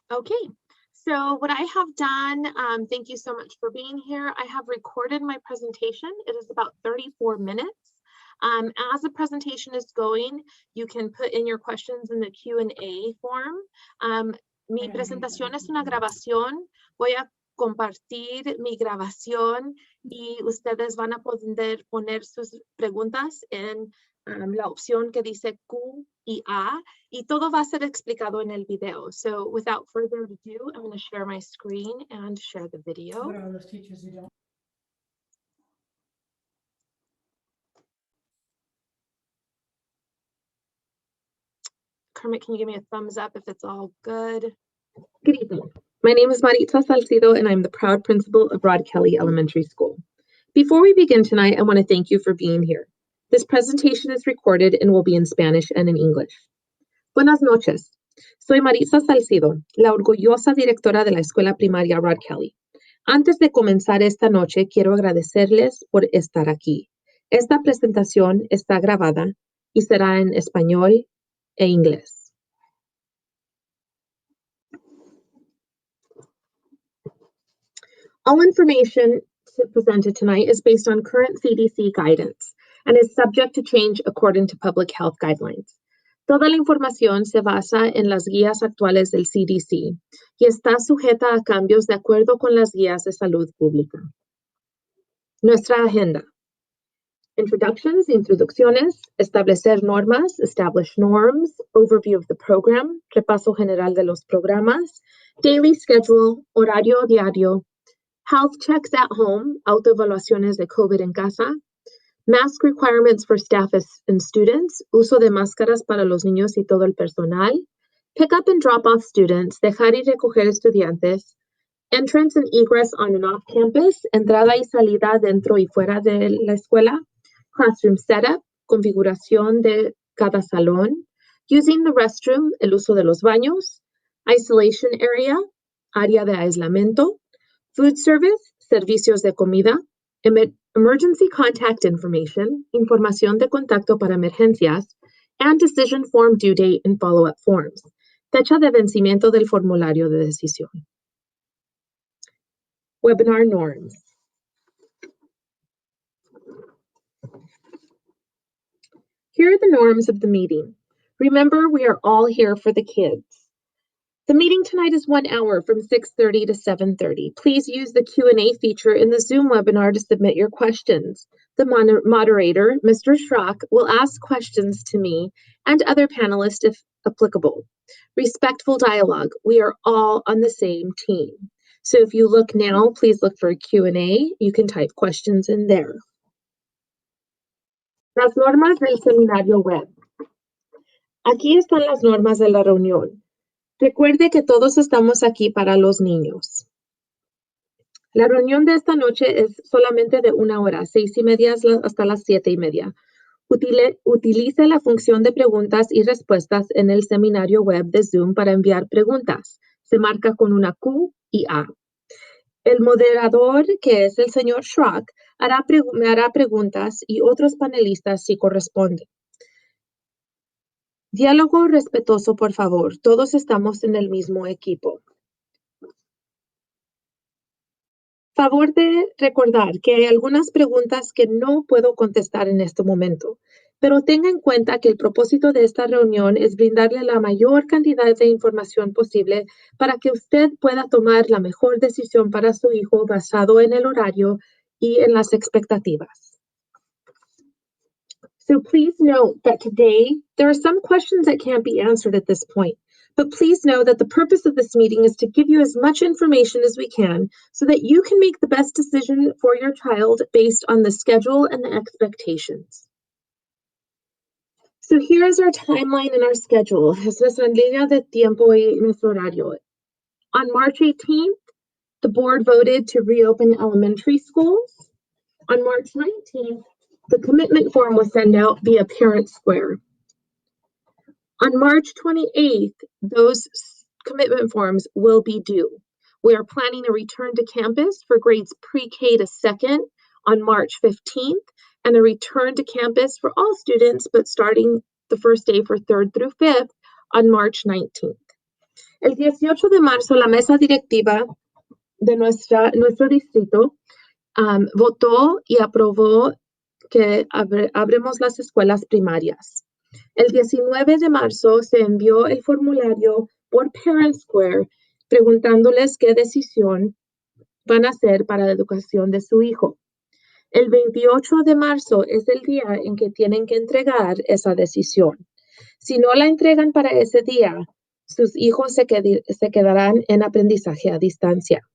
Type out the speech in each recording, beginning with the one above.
Okay, so what I have done, thank you so much for being here. I have recorded my presentation. It is about 34 minutes. As the presentation is going, you can put in your questions in the Q&A form. Mi presentación es una grabación. Voy a compartir mi grabación y ustedes van a poder poner sus preguntas en la opción que dice Q y A, y todo va a ser explicado en el video. So without further ado, I'm going to share my screen and share the video. What are those teachers who don't? Kermit, can you give me a thumbs up if it's all good? Good evening. My name is Maritza Salcido, and I'm the proud principal of Rod Kelley Elementary School. Before we begin tonight, I want to thank you for being here. This presentation is recorded and will be in Spanish and in English. Buenas noches. Soy Maritza Salcido, la orgullosa directora de la Escuela Primaria Rod Kelley. Antes de comenzar esta noche, quiero agradecerles por estar aquí. Esta presentación está grabada y será en español e inglés. All information presented tonight is based on current CDC guidance and is subject to change according to public health guidelines. Toda la información se basa en las guías actuales del CDC y está sujeta a cambios de acuerdo con las guías de salud pública. Nuestra agenda. Introducciones, establecer normas, establish norms, overview of the program, repaso general de los programas, daily schedule, horario diario, health checks at home, autoevaluaciones de COVID en casa, mask requirements for staff and students, uso de máscaras para los niños y todo el personal, pick up and drop off students, dejar y recoger estudiantes, entrance and egress on and off campus, entrada y salida dentro y fuera de la escuela, classroom setup, configuración de cada salón, using the restroom, el uso de los baños, isolation area, área de aislamiento, food service, servicios de comida, emergency contact information, información de contacto para emergencias, and decision form due date and follow-up forms, fecha de vencimiento del formulario de decisión. Webinar norms. Here are the norms of the meeting. Remember, we are all here for the kids. The meeting tonight is 1 hour from 6:30 to 7:30. Please use the Q&A feature in the Zoom webinar to submit your questions. The moderator, Mr. Schrock, will ask questions to me and other panelists if applicable. Respectful dialogue. We are all on the same team. So if you look now, please look for a Q&A. You can type questions in there. Las normas del Seminario Web. Aquí están las normas de la reunión. Recuerde que todos estamos aquí para los niños. La reunión de esta noche es solamente de 1 hora, 6:30 hasta las 7:30. Utilice la función de preguntas y respuestas en el seminario web de Zoom para enviar preguntas. Se marca con una Q y A. El moderador, que es el señor Schrock, me hará preguntas y otros panelistas si corresponde. Diálogo respetuoso, por favor. Todos estamos en el mismo equipo. Favor de recordar que hay algunas preguntas que no puedo contestar en este momento, pero tenga en cuenta que el propósito de esta reunión es brindarle la mayor cantidad de información posible para que usted pueda tomar la mejor decisión para su hijo basado en el horario y en las expectativas. So please note that today there are some questions that can't be answered at this point, but please know that the purpose of this meeting is to give you as much information as we can so that you can make the best decision for your child based on the schedule and the expectations. So here is our timeline and our schedule. Es nuestra línea de tiempo y nuestro horario. On March 18th, the board voted to reopen elementary schools. On March 19th, the commitment form was sent out via Parent Square. On March 28th, those commitment forms will be due. We are planning a return to campus for grades pre-K to 2nd on March 15th, and a return to campus for all students, but starting the first day for 3rd through 5th on March 19th. El 18 de marzo, la mesa directiva de nuestro distrito votó y aprobó que abremos las escuelas primarias. El 19 de marzo se envió el formulario por Parent Square preguntándoles qué decisión van a hacer para la educación de su hijo. El 28 de marzo es el día en que tienen que entregar esa decisión. Si no la entregan para ese día, sus hijos se quedarán en aprendizaje a distancia.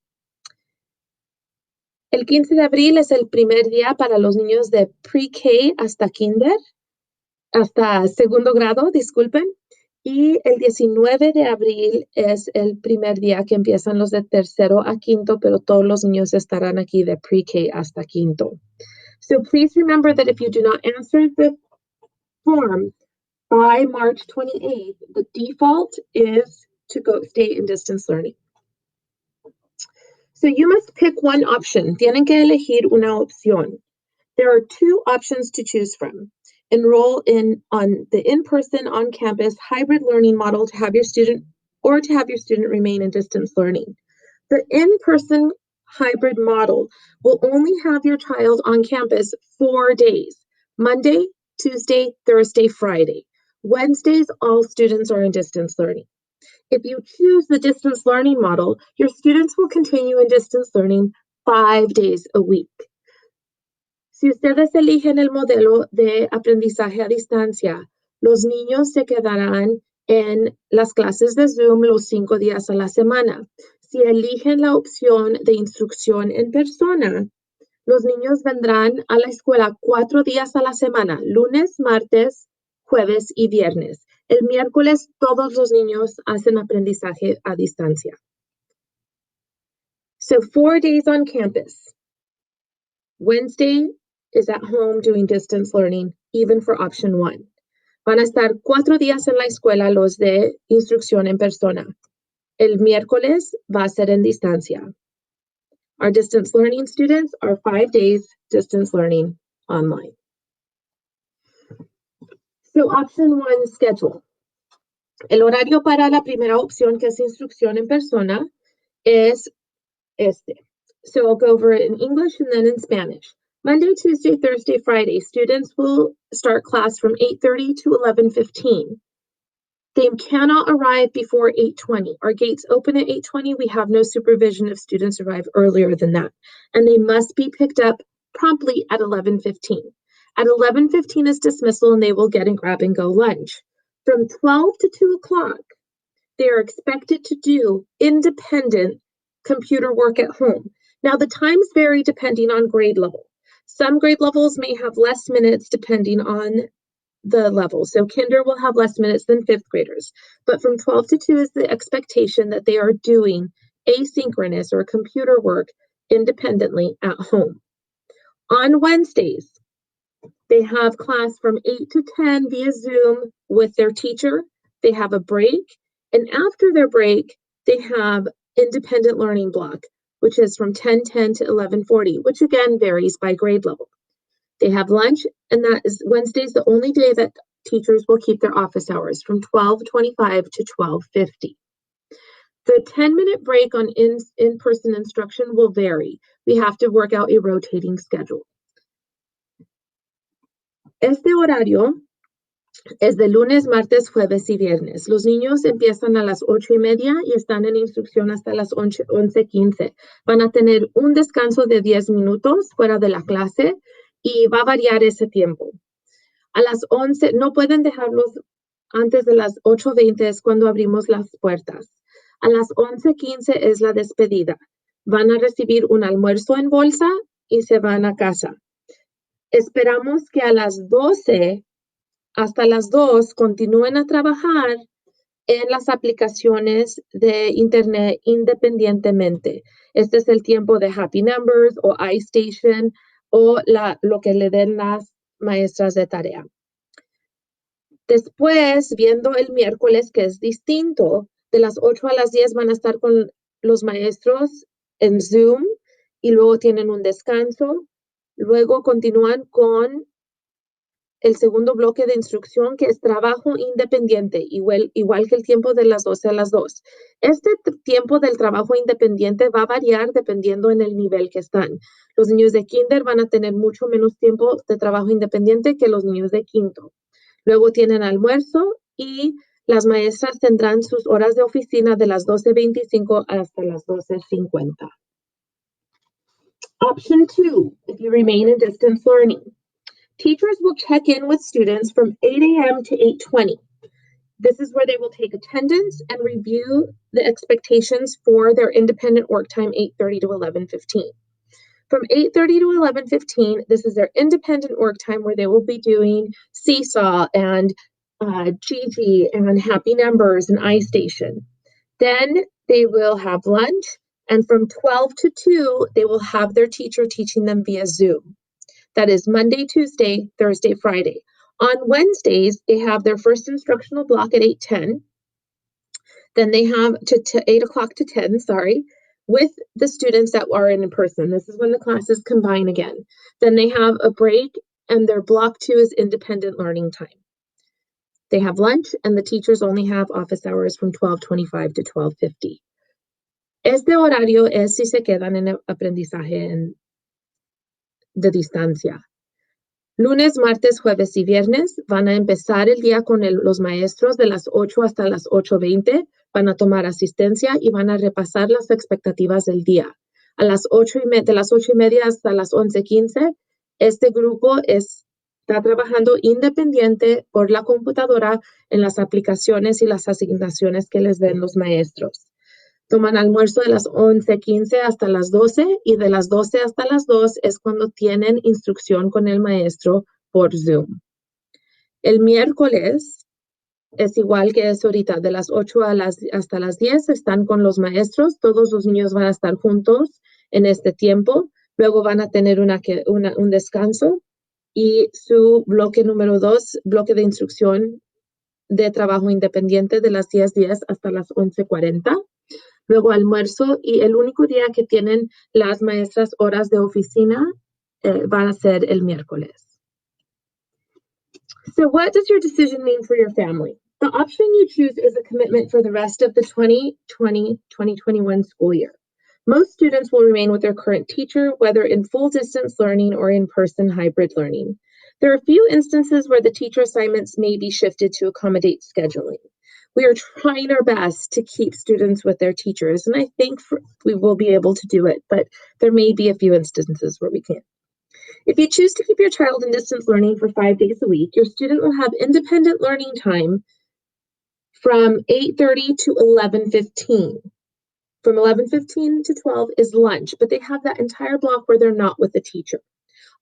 El 15 de abril es el primer día para los niños de pre-K hasta segundo grado, disculpen. Y el 19 de abril es el primer día que empiezan los de tercero a quinto, pero todos los niños estarán aquí de pre-K hasta quinto. So please remember that if you do not answer the form by March 28th, the default is to stay in distance learning. So you must pick one option. Tienen que elegir una opción. There are two options to choose from. Enroll on the in-person, on-campus hybrid learning model to have your student remain in distance learning. The in-person hybrid model will only have your child on campus 4 days: Monday, Tuesday, Thursday, Friday. Wednesdays, all students are in distance learning. If you choose the distance learning model, your students will continue in distance learning 5 days a week. Si ustedes eligen el modelo de aprendizaje a distancia, los niños se quedarán en las clases de Zoom los 5 días a la semana. Si eligen la opción de instrucción en persona, los niños vendrán a la escuela 4 días a la semana: lunes, martes, jueves y viernes. El miércoles todos los niños hacen aprendizaje a distancia. So 4 days on campus. Wednesday is at home doing distance learning, even for option 1. Van a estar 4 días en la escuela los de instrucción en persona. El miércoles va a ser en distancia. Our distance learning students are 5 days distance learning online. So option 1, schedule. El horario para la primera opción, que es instrucción en persona, es este. So I'll go over it in English and then in Spanish. Monday, Tuesday, Thursday, Friday, students will start class from 8:30 to 11:15. They cannot arrive before 8:20. Our gates open at 8:20. We have no supervision if students arrive earlier than that. And they must be picked up promptly at 11:15. At 11:15 is dismissal, and they will get a grab-and-go lunch. From 12 to 2 o'clock, they are expected to do independent computer work at home. Now, the times vary depending on grade level. Some grade levels may have less minutes depending on the level. So kinder will have less minutes than 5th graders. But from 12 to 2 is the expectation that they are doing asynchronous or computer work independently at home. On Wednesdays, they have class from 8 to 10 via Zoom with their teacher. They have a break. And after their break, they have independent learning block, which is from 10:10 to 11:40, which again varies by grade level. They have lunch, and that is Wednesday's the only day that teachers will keep their office hours from 12:25 to 12:50. The 10-minute break on in-person instruction will vary. We have to work out a rotating schedule. Este horario es de lunes, martes, jueves y viernes. Los niños empiezan a las 8:30 y están en instrucción hasta las 11:15. Van a tener un descanso de 10 minutos fuera de la clase y va a variar ese tiempo. A las 11, no pueden dejarlos antes de las 8:20, es cuando abrimos las puertas. A las 11:15 es la despedida. Van a recibir un almuerzo en bolsa y se van a casa. Esperamos que a las 12 hasta las 2 continúen a trabajar en las aplicaciones de Internet independientemente. Este es el tiempo de Happy Numbers o iStation o lo que le den las maestras de tarea. Después, viendo el miércoles, que es distinto, de las 8 a las 10 van a estar con los maestros en Zoom y luego tienen un descanso. Luego continúan con el segundo bloque de instrucción, que es trabajo independiente, igual que el tiempo de las 12 a las 2. Este tiempo del trabajo independiente va a variar dependiendo en el nivel que están. Los niños de kinder van a tener mucho menos tiempo de trabajo independiente que los niños de quinto. Luego tienen almuerzo y las maestras tendrán sus horas de oficina de las 12:25 hasta las 12:50. Option 2, if you remain in distance learning. Teachers will check in with students from 8 a.m. to 8:20. This is where they will take attendance and review the expectations for their independent work time, 8:30 to 11:15. From 8:30 to 11:15, this is their independent work time where they will be doing Seesaw and Gigi and Happy Numbers and iStation. Then they will have lunch, and from 12 to 2, they will have their teacher teaching them via Zoom. That is Monday, Tuesday, Thursday, Friday. On Wednesdays, they have their first instructional block at 8:10. Then they have to 8 o'clock to 10, with the students that are in person. This is when the classes combine again. Then they have a break, and their block 2 is independent learning time. They have lunch, and the teachers only have office hours from 12:25 to 12:50. Este horario es si se quedan en el aprendizaje de distancia. Lunes, martes, jueves y viernes van a empezar el día con los maestros de las 8 hasta las 8:20. Van a tomar asistencia y van a repasar las expectativas del día. De las 8:30 hasta las 11:15, este grupo está trabajando independiente por la computadora en las aplicaciones y las asignaciones que les den los maestros. Toman almuerzo de las 11:15 hasta las 12 y de las 12 hasta las 2 es cuando tienen instrucción con el maestro por Zoom. El miércoles es igual que es ahorita, de las 8 hasta las 10 están con los maestros, todos los niños van a estar juntos en este tiempo, luego van a tener un descanso y su bloque número 2, bloque de instrucción de trabajo independiente de las 10:10 hasta las 11:40. Luego almuerzo y el único día que tienen las maestras horas de oficina van a ser el miércoles. So what does your decision mean for your family? The option you choose is a commitment for the rest of the 2020-2021 school year. Most students will remain with their current teacher, whether in full distance learning or in-person hybrid learning. There are a few instances where the teacher assignments may be shifted to accommodate scheduling. We are trying our best to keep students with their teachers, and I think we will be able to do it, but there may be a few instances where we can't. If you choose to keep your child in distance learning for 5 days a week, your student will have independent learning time from 8:30 to 11:15. From 11:15 to 12 is lunch, but they have that entire block where they're not with the teacher.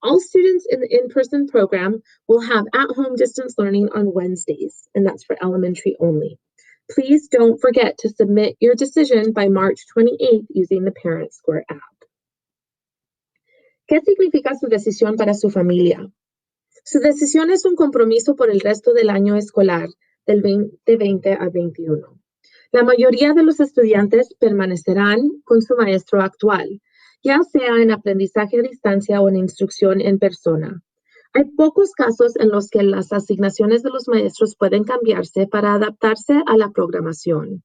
All students in the in-person program will have at-home distance learning on Wednesdays, and that's for elementary only. Please don't forget to submit your decision by March 28th using the Parent Square app. ¿Qué significa su decisión para su familia? Su decisión es un compromiso por el resto del año escolar, del 2020 al 21. La mayoría de los estudiantes permanecerán con su maestro actual, ya sea en aprendizaje a distancia o en instrucción en persona. Hay pocos casos en los que las asignaciones de los maestros pueden cambiarse para adaptarse a la programación.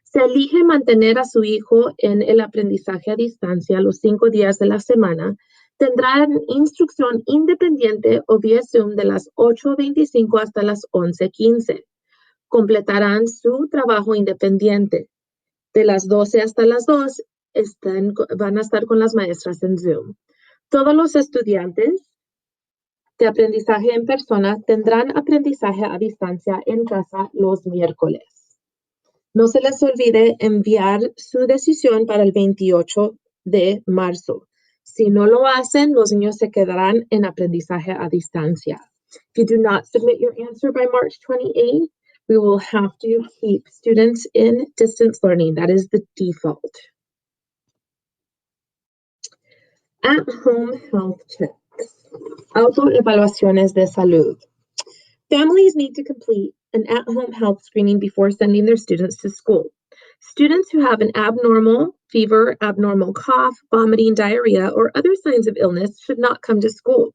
Se elige mantener a su hijo en el aprendizaje a distancia los 5 días de la semana. Tendrán instrucción independiente o vía Zoom de las 8:25 hasta las 11:15. Completarán su trabajo independiente. De las 12 hasta las 2 van a estar con las maestras en Zoom. Todos los estudiantes de aprendizaje en persona tendrán aprendizaje a distancia en casa los miércoles. No se les olvide enviar su decisión para el 28 de marzo. Si no lo hacen, los niños se quedarán en aprendizaje a distancia. If you do not submit your answer by March 28th, we will have to keep students in distance learning. That is the default. At-home health checks. Autoevaluaciones de salud. Families need to complete an at-home health screening before sending their students to school. Students who have an abnormal fever, abnormal cough, vomiting, diarrhea, or other signs of illness should not come to school.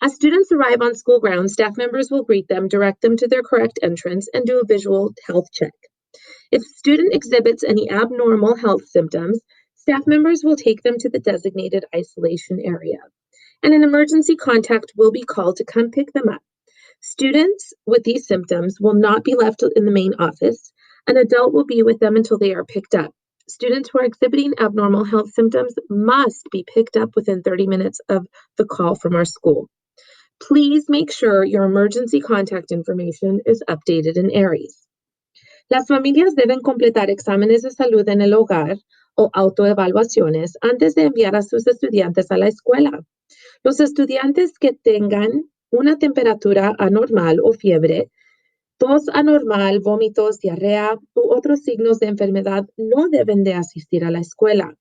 As students arrive on school grounds, staff members will greet them, direct them to their correct entrance, and do a visual health check. If a student exhibits any abnormal health symptoms, staff members will take them to the designated isolation area, and an emergency contact will be called to come pick them up. Students with these symptoms will not be left in the main office. An adult will be with them until they are picked up. Students who are exhibiting abnormal health symptoms must be picked up within 30 minutes of the call from our school. Please make sure your emergency contact information is updated in Aries. Las familias deben completar exámenes de salud en el hogar o autoevaluaciones antes de enviar a sus estudiantes a la escuela. Los estudiantes que tengan una temperatura anormal o fiebre, tos anormal, vómitos, diarrea u otros signos de enfermedad no deben de asistir a la escuela.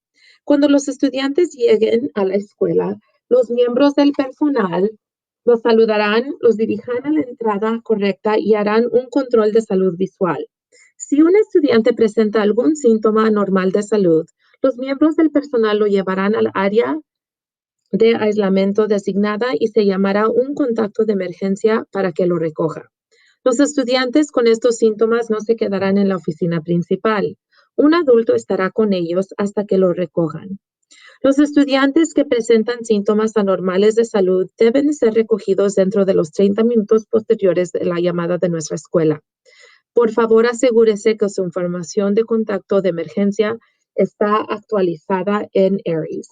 Cuando los estudiantes lleguen a la escuela, los miembros del personal los saludarán, los dirigirán a la entrada correcta y harán un control de salud visual. Si un estudiante presenta algún síntoma anormal de salud, los miembros del personal lo llevarán al área de aislamiento designada y se llamará un contacto de emergencia para que lo recoja. Los estudiantes con estos síntomas no se quedarán en la oficina principal. Un adulto estará con ellos hasta que lo recojan. Los estudiantes que presentan síntomas anormales de salud deben ser recogidos dentro de los 30 minutos posteriores de la llamada de nuestra escuela. Por favor, asegúrese que su información de contacto de emergencia está actualizada en Aries.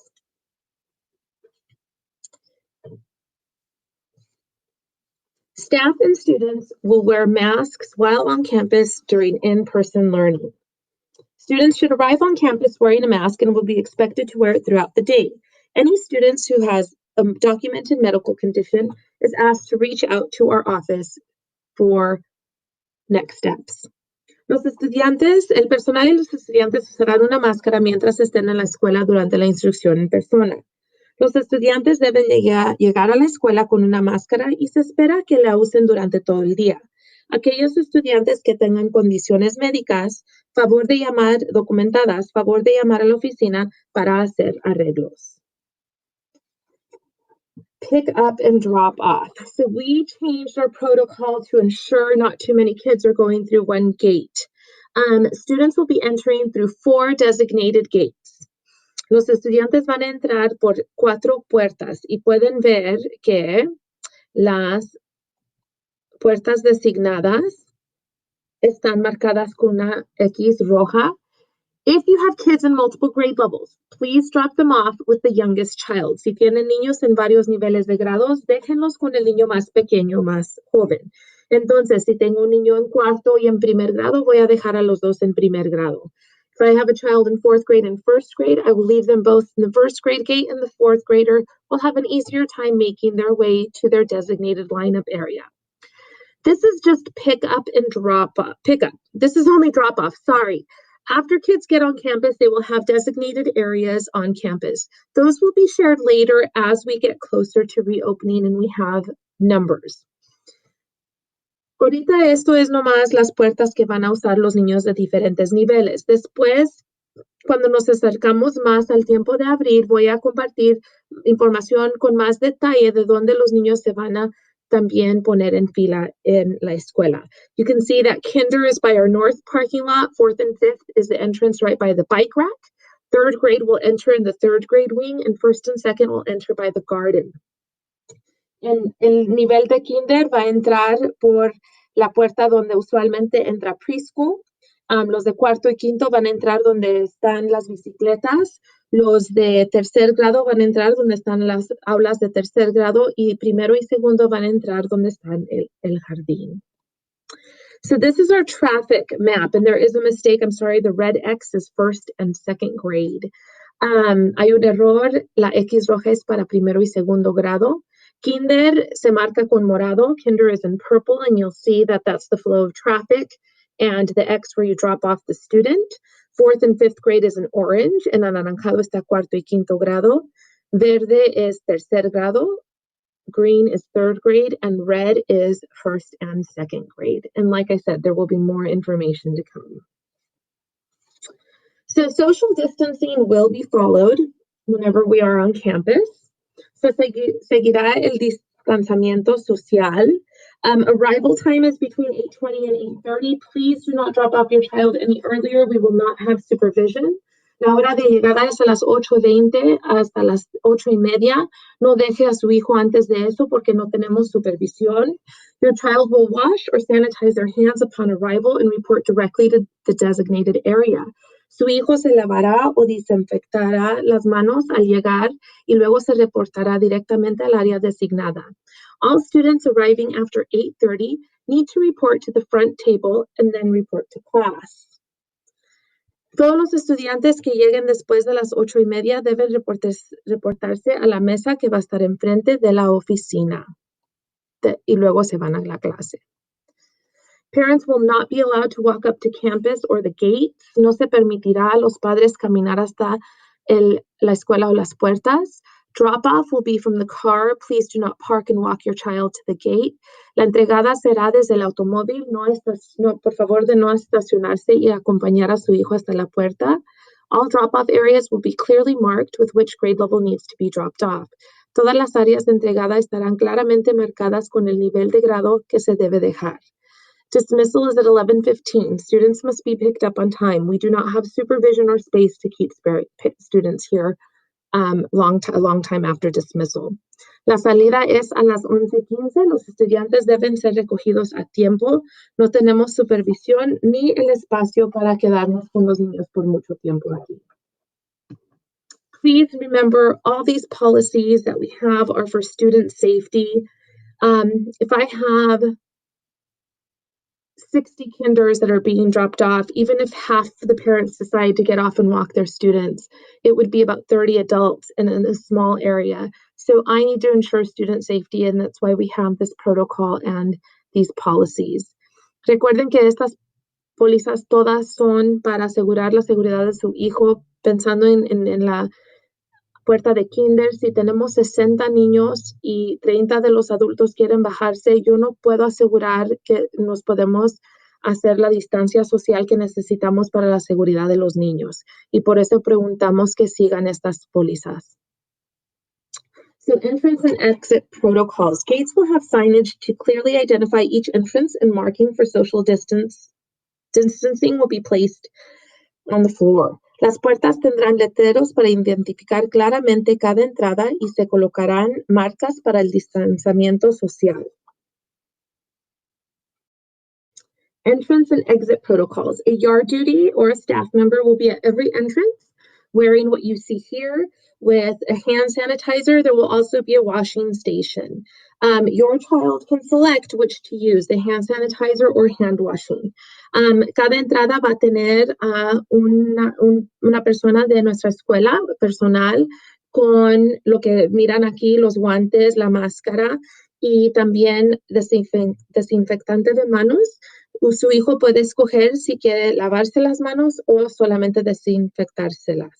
Staff and students will wear masks while on campus during in-person learning. Students should arrive on campus wearing a mask and will be expected to wear it throughout the day. Any students who has a documented medical condition is asked to reach out to our office for next steps. El personal y los estudiantes usarán una máscara mientras estén en la escuela durante la instrucción en persona. Los estudiantes deben llegar a la escuela con una máscara y se espera que la usen durante todo el día. Aquellos estudiantes que tengan condiciones médicas, favor de llamar a la oficina para hacer arreglos. Pick up and drop off. So we changed our protocol to ensure not too many kids are going through one gate. Students will be entering through 4 designated gates. Los estudiantes van a entrar por 4 puertas y pueden ver que las puertas designadas están marcadas con una X roja. If you have kids in multiple grade levels, please drop them off with the youngest child. Si tienen niños en varios niveles de grados, déjenlos con el niño más pequeño, más joven. Entonces, si tengo un niño en cuarto y en primer grado, voy a dejar a los dos en primer grado. If I have a child in 4th grade and 1st grade, I will leave them both in the 1st grade gate, and the 4th grader will have an easier time making their way to their designated lineup area. This is just pick up and drop off. This is only drop off, sorry. After kids get on campus, they will have designated areas on campus. Those will be shared later as we get closer to reopening and we have numbers. Ahorita esto es nomás las puertas que van a usar los niños de diferentes niveles. Después, cuando nos acercamos más al tiempo de abrir, voy a compartir información con más detalle de dónde los niños se van a también poner en fila en la escuela. You can see that kinder is by our north parking lot. 4th and 5th is the entrance right by the bike rack. 3rd grade will enter in the 3rd grade wing, and 1st and 2nd will enter by the garden. En el nivel de kinder va a entrar por la puerta donde usualmente entra preschool. Los de 4º y 5º van a entrar donde están las bicicletas. Los de 3er grado van a entrar donde están las aulas de 3er grado y 1º y 2º van a entrar donde están el jardín. So this is our traffic map, and there is a mistake. I'm sorry, the red X is 1st and 2nd grade. Hay un error, la X roja es para 1º y 2º grado. Kinder se marca con morado. Kinder is in purple, and you'll see that that's the flow of traffic, and the X where you drop off the student. 4th and 5th grade is in orange, and anaranjado está 4º y 5º grado. Verde is 3er grado. Green is 3rd grade, and red is 1st and 2nd grade. And like I said, there will be more information to come. So social distancing will be followed whenever we are on campus. So seguirá el distanciamiento social. Arrival time is between 8:20 and 8:30. Please do not drop off your child any earlier. We will not have supervision. La hora de llegada es a las 8:20 hasta las 8:30. No deje a su hijo antes de eso porque no tenemos supervisión. Your child will wash or sanitize their hands upon arrival and report directly to the designated area. Su hijo se lavará o desinfectará las manos al llegar y luego se reportará directamente al área designada. All students arriving after 8:30 need to report to the front table and then report to class. Todos los estudiantes que lleguen después de las 8:30 deben reportarse a la mesa que va a estar enfrente de la oficina. Y luego se van a la clase. Parents will not be allowed to walk up to campus or the gates. No se permitirá a los padres caminar hasta la escuela o las puertas. Drop-off will be from the car. Please do not park and walk your child to the gate. La entregada será desde el automóvil. Por favor, de no estacionarse y acompañar a su hijo hasta la puerta. All drop-off areas will be clearly marked with which grade level needs to be dropped off. Todas las áreas de entregada estarán claramente marcadas con el nivel de grado que se debe dejar. Dismissal is at 11:15. Students must be picked up on time. We do not have supervision or space to keep students here a long time after dismissal. La salida es a las 11:15. Los estudiantes deben ser recogidos a tiempo. No tenemos supervisión ni el espacio para quedarnos con los niños por mucho tiempo aquí. Please remember all these policies that we have are for student safety. If I have 60 kinders that are being dropped off, even if half the parents decide to get off and walk their students, it would be about 30 adults in a small area. So I need to ensure student safety, and that's why we have this protocol and these policies. Recuerden que estas pólizas todas son para asegurar la seguridad de su hijo, pensando en la puerta de kinder. Si tenemos 60 niños y 30 de los adultos quieren bajarse, yo no puedo asegurar que nos podemos hacer la distancia social que necesitamos para la seguridad de los niños. Y por eso preguntamos que sigan estas pólizas. So entrance and exit protocols. Gates will have signage to clearly identify each entrance, and marking for social distancing will be placed on the floor. Las puertas tendrán letreros para identificar claramente cada entrada y se colocarán marcas para el distanciamiento social. Entrance and exit protocols. A yard duty or a staff member will be at every entrance wearing what you see here with a hand sanitizer. There will also be a washing station. Your child can select which to use, the hand sanitizer or hand washing. Cada entrada va a tener una persona de nuestra escuela, personal, con lo que miran aquí, los guantes, la máscara y también desinfectante de manos. Su hijo puede escoger si quiere lavarse las manos o solamente desinfectárselas.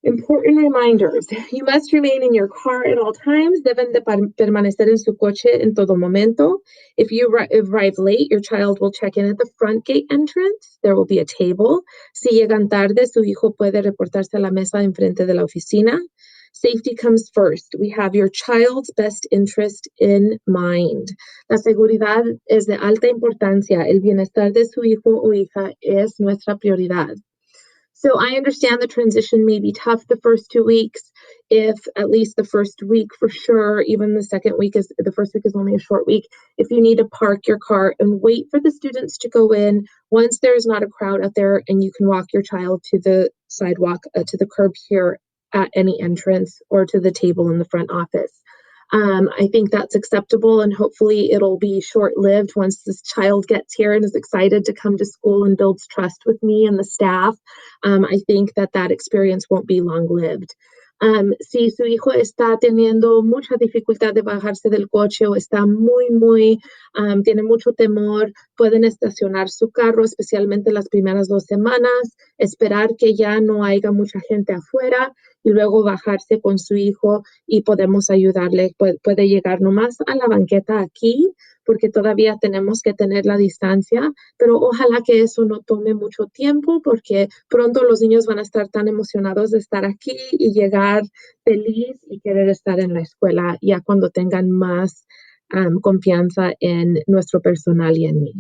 Important reminders. You must remain in your car at all times. Deben de permanecer en su coche en todo momento. If you arrive late, your child will check in at the front gate entrance. There will be a table. Si llegan tarde, su hijo puede reportarse a la mesa enfrente de la oficina. Safety comes first. We have your child's best interest in mind. La seguridad es de alta importancia. El bienestar de su hijo o hija es nuestra prioridad. So I understand the transition may be tough the first 2 weeks, if at least the first week for sure, even the first week is only a short week. If you need to park your car and wait for the students to go in, once there's not a crowd out there and you can walk your child to the sidewalk, to the curb here at any entrance or to the table in the front office. I think that's acceptable, and hopefully it'll be short-lived once this child gets here and is excited to come to school and builds trust with me and the staff. I think that experience won't be long-lived. Si su hijo está teniendo mucha dificultad de bajarse del coche o está tiene mucho temor, pueden estacionar su carro, especialmente las primeras 2 semanas, esperar que ya no haya mucha gente afuera y luego bajarse con su hijo y podemos ayudarle. Puede llegar nomás a la banqueta aquí porque todavía tenemos que tener la distancia, pero ojalá que eso no tome mucho tiempo porque pronto los niños van a estar tan emocionados de estar aquí y llegar feliz y querer estar en la escuela ya cuando tengan más confianza en nuestro personal y en mí.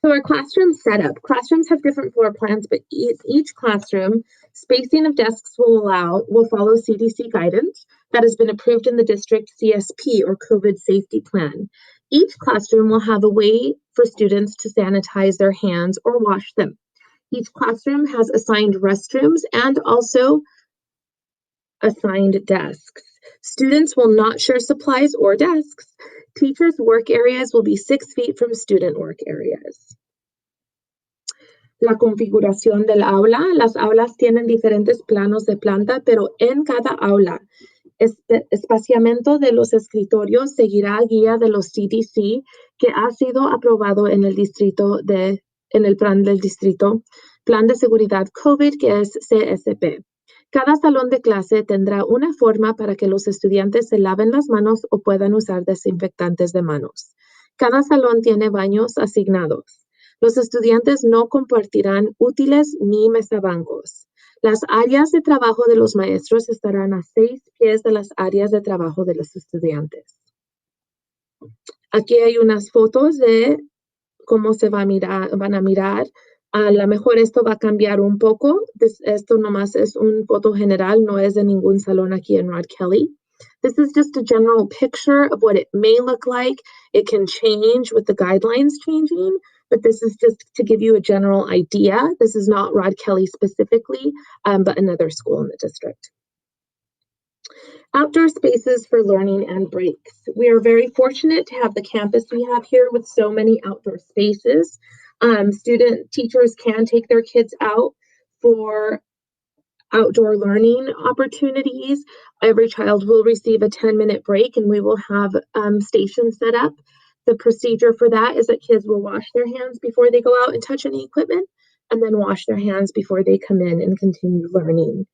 So our classroom setup. Classrooms have different floor plans, but each classroom, spacing of desks will follow CDC guidance that has been approved in the district CSP or COVID safety plan. Each classroom will have a way for students to sanitize their hands or wash them. Each classroom has assigned restrooms and also assigned desks. Students will not share supplies or desks. Teachers' work areas will be 6 feet from student work areas. La configuración del aula. Las aulas tienen diferentes planos de planta, pero en cada aula, espaciamiento de los escritorios seguirá guía de los CDC que ha sido aprobado en el plan del distrito, Plan de Seguridad COVID, que es CSP. Cada salón de clase tendrá una forma para que los estudiantes se laven las manos o puedan usar desinfectantes de manos. Cada salón tiene baños asignados. Los estudiantes no compartirán útiles ni mesabancos. Las áreas de trabajo de los maestros estarán a 6 pies de las áreas de trabajo de los estudiantes. Aquí hay unas fotos de cómo van a mirar. A lo mejor esto va a cambiar un poco. Esto nomás es un foto general, no es de ningún salón aquí en Rod Kelley. This is just a general picture of what it may look like. It can change with the guidelines changing, but this is just to give you a general idea. This is not Rod Kelley specifically, but another school in the district. Outdoor spaces for learning and breaks. We are very fortunate to have the campus we have here with so many outdoor spaces. Teachers can take their kids out for outdoor learning opportunities. Every child will receive a 10-minute break and we will have stations set up. The procedure for that is that kids will wash their hands before they go out and touch any equipment and then wash their hands before they come in and continue learning.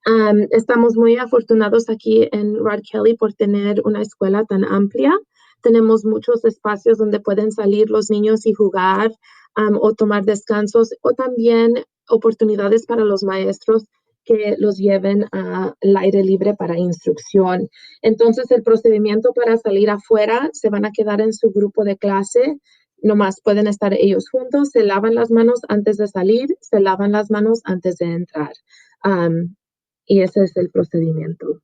Estamos muy afortunados aquí en Rod Kelley por tener una escuela tan amplia. Tenemos muchos espacios donde pueden salir los niños y jugar o tomar descansos o también oportunidades para los maestros que los lleven al aire libre para instrucción. Entonces, el procedimiento para salir afuera, se van a quedar en su grupo de clase, nomás pueden estar ellos juntos, se lavan las manos antes de salir, se lavan las manos antes de entrar. Y ese es el procedimiento.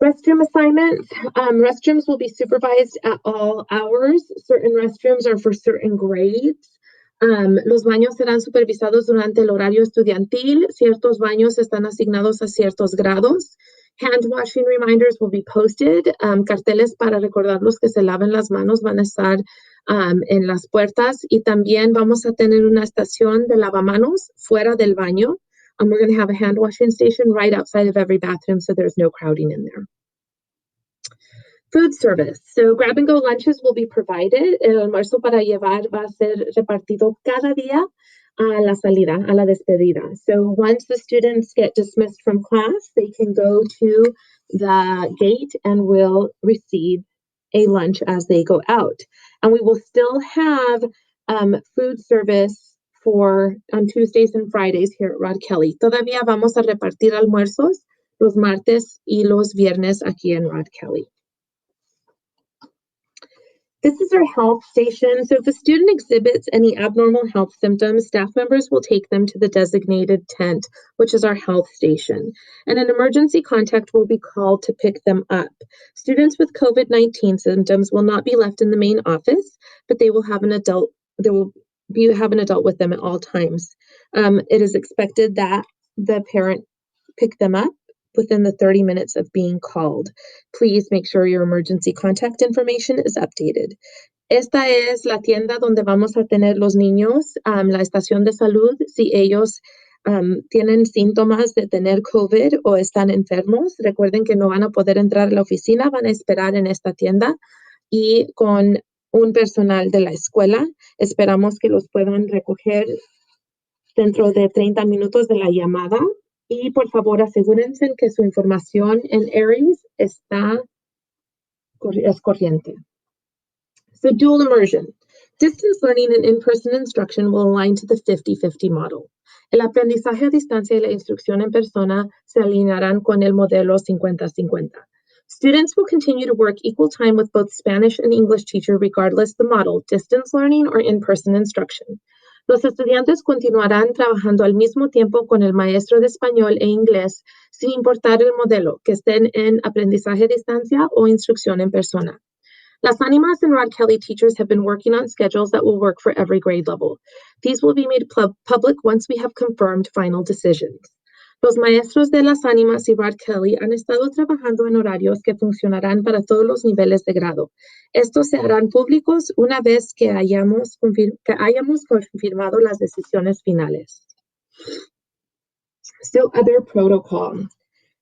Restroom assignments. Restrooms will be supervised at all hours. Certain restrooms are for certain grades. Los baños serán supervisados durante el horario estudiantil. Ciertos baños están asignados a ciertos grados. Hand washing reminders will be posted. Carteles para recordarlos que se laven las manos van a estar en las puertas. Y también vamos a tener una estación de lavamanos fuera del baño. We're going to have a hand washing station right outside of every bathroom so there's no crowding in there. Food service. So grab and go lunches will be provided. El almuerzo para llevar va a ser repartido cada día a la salida, a la despedida. So once the students get dismissed from class, they can go to the gate and will receive a lunch as they go out. And we will still have food service on Tuesdays and Fridays here at Rod Kelley. Todavía vamos a repartir almuerzos los martes y los viernes aquí en Rod Kelley. This is our health station. So if a student exhibits any abnormal health symptoms, staff members will take them to the designated tent, which is our health station. And an emergency contact will be called to pick them up. Students with COVID-19 symptoms will not be left in the main office, but they will have an adult with them at all times. It is expected that the parent pick them up within the 30 minutes of being called. Please make sure your emergency contact information is updated. Esta es la tienda donde vamos a tener los niños, la estación de salud, si ellos tienen síntomas de tener COVID o están enfermos. Recuerden que no van a poder entrar a la oficina, van a esperar en esta tienda y con un personal de la escuela esperamos que los puedan recoger dentro de 30 minutos de la llamada. Y por favor, asegúrense que su información en Aries es corriente. So dual immersion. Distance learning and in-person instruction will align to the 50-50 model. El aprendizaje a distancia y la instrucción en persona se alinearán con el modelo 50-50. Students will continue to work equal time with both Spanish and English teacher regardless the model, distance learning or in-person instruction. Los estudiantes continuarán trabajando al mismo tiempo con el maestro de español e inglés sin importar el modelo, que estén en aprendizaje a distancia o instrucción en persona. Las Ánimas and Rod Kelley teachers have been working on schedules that will work for every grade level. These will be made public once we have confirmed final decisions. Los maestros de Las Ánimas y Rod Kelley han estado trabajando en horarios que funcionarán para todos los niveles de grado. Estos se harán públicos una vez que hayamos confirmado las decisiones finales. Still other protocol.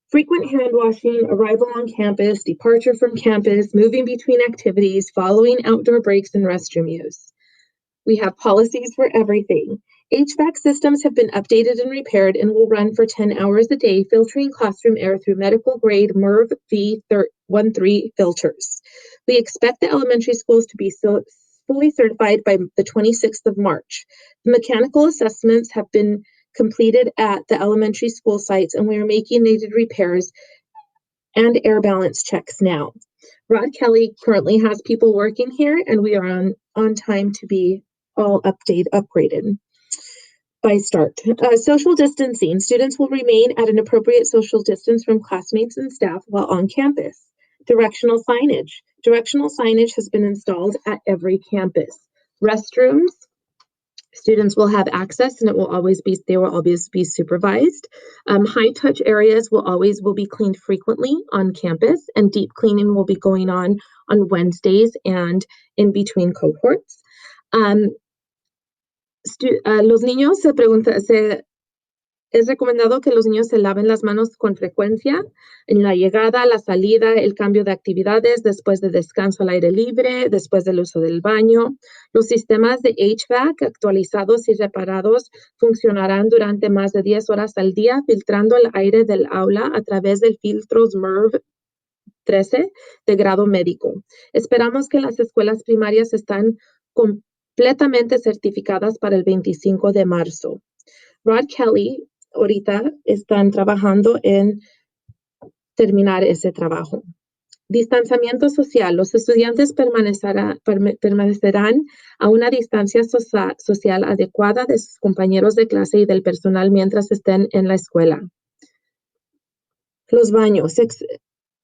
Frequent hand washing, arrival on campus, departure from campus, moving between activities, following outdoor breaks, and restroom use. We have policies for everything. HVAC systems have been updated and repaired and will run for 10 hours a day, filtering classroom air through medical grade MERV V13 filters. We expect the elementary schools to be fully certified by the 26th of March. The mechanical assessments have been completed at the elementary school sites, and we are making needed repairs and air balance checks now. Rod Kelley currently has people working here, and we are on time to be all upgraded by start. Social distancing. Students will remain at an appropriate social distance from classmates and staff while on campus. Directional signage. Directional signage has been installed at every campus. Restrooms. Students will have access, and they will always be supervised. High touch areas will be cleaned frequently on campus, and deep cleaning will be going on Wednesdays and in between cohorts. Los niños es recomendado que los niños se laven las manos con frecuencia en la llegada, la salida, el cambio de actividades, después de descanso al aire libre, después del uso del baño. Los sistemas de HVAC actualizados y reparados funcionarán durante más de 10 horas al día, filtrando el aire del aula a través del filtros MERV 13 de grado médico. Esperamos que las escuelas primarias están completamente certificadas para el 25 de marzo. Rod Kelley ahorita están trabajando en terminar ese trabajo. Distanciamiento social. Los estudiantes permanecerán a una distancia social adecuada de sus compañeros de clase y del personal mientras estén en la escuela. Los baños.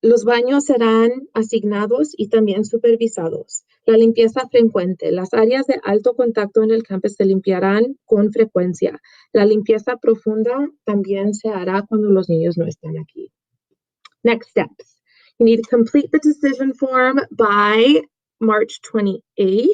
Los baños serán asignados y también supervisados. La limpieza frecuente. Las áreas de alto contacto en el campus se limpiarán con frecuencia. La limpieza profunda también se hará cuando los niños no están aquí. Next steps. You need to complete the decision form by March 28th.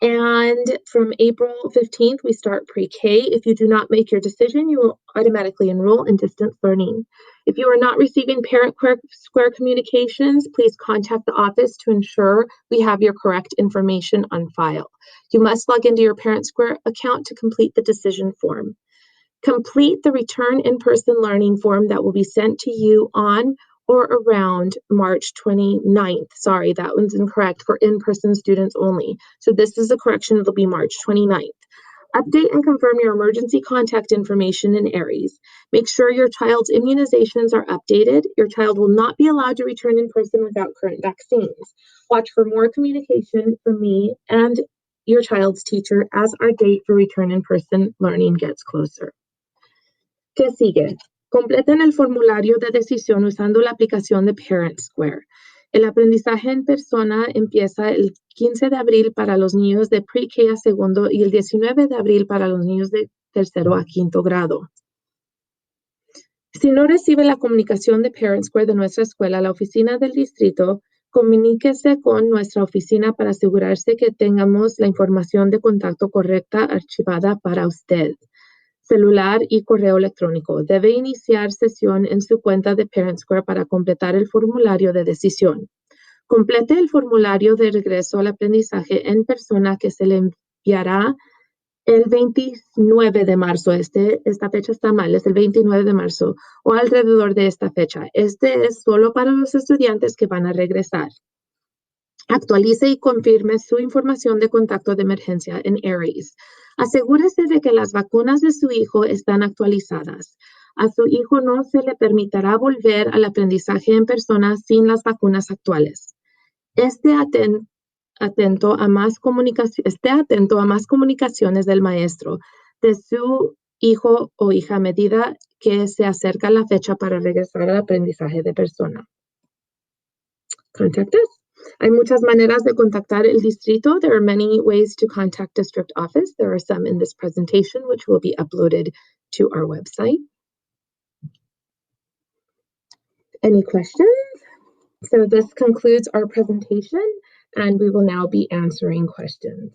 And from April 15th, we start pre-K. If you do not make your decision, you will automatically enroll in distance learning. If you are not receiving Parent Square communications, please contact the office to ensure we have your correct information on file. You must log into your Parent Square account to complete the decision form. Complete the return in-person learning form that will be sent to you on or around March 29th. Sorry, that one's incorrect for in-person students only. So this is the correction, it'll be March 29th. Update and confirm your emergency contact information in Aries. Make sure your child's immunizations are updated. Your child will not be allowed to return in person without current vaccines. Watch for more communication from me and your child's teacher as our date for return in person learning gets closer. ¿Qué sigue? Completen el formulario de decisión usando la aplicación de Parent Square. El aprendizaje en persona empieza el 15 de abril para los niños de pre-K a segundo y el 19 de abril para los niños de tercero a quinto grado. Si no recibe la comunicación de Parent Square de nuestra escuela, la oficina del distrito, comuníquese con nuestra oficina para asegurarse que tengamos la información de contacto correcta archivada para usted. Celular y correo electrónico. Debe iniciar sesión en su cuenta de Parent Square para completar el formulario de decisión. Complete el formulario de regreso al aprendizaje en persona que se le enviará el 29 de marzo, esta fecha está mal, es el 29 de marzo o alrededor de esta fecha. Este es solo para los estudiantes que van a regresar. Actualice y confirme su información de contacto de emergencia en ARIES. Asegúrese de que las vacunas de su hijo están actualizadas. A su hijo no se le permitirá volver al aprendizaje en persona sin las vacunas actuales. Esté atento a más comunicaciones del maestro de su hijo o hija a medida que se acerca la fecha para regresar al aprendizaje de persona. Contact us. Hay muchas maneras de contactar el distrito. There are many ways to contact district office. There are some in this presentation, which will be uploaded to our website. Any questions? So this concludes our presentation, and we will now be answering questions.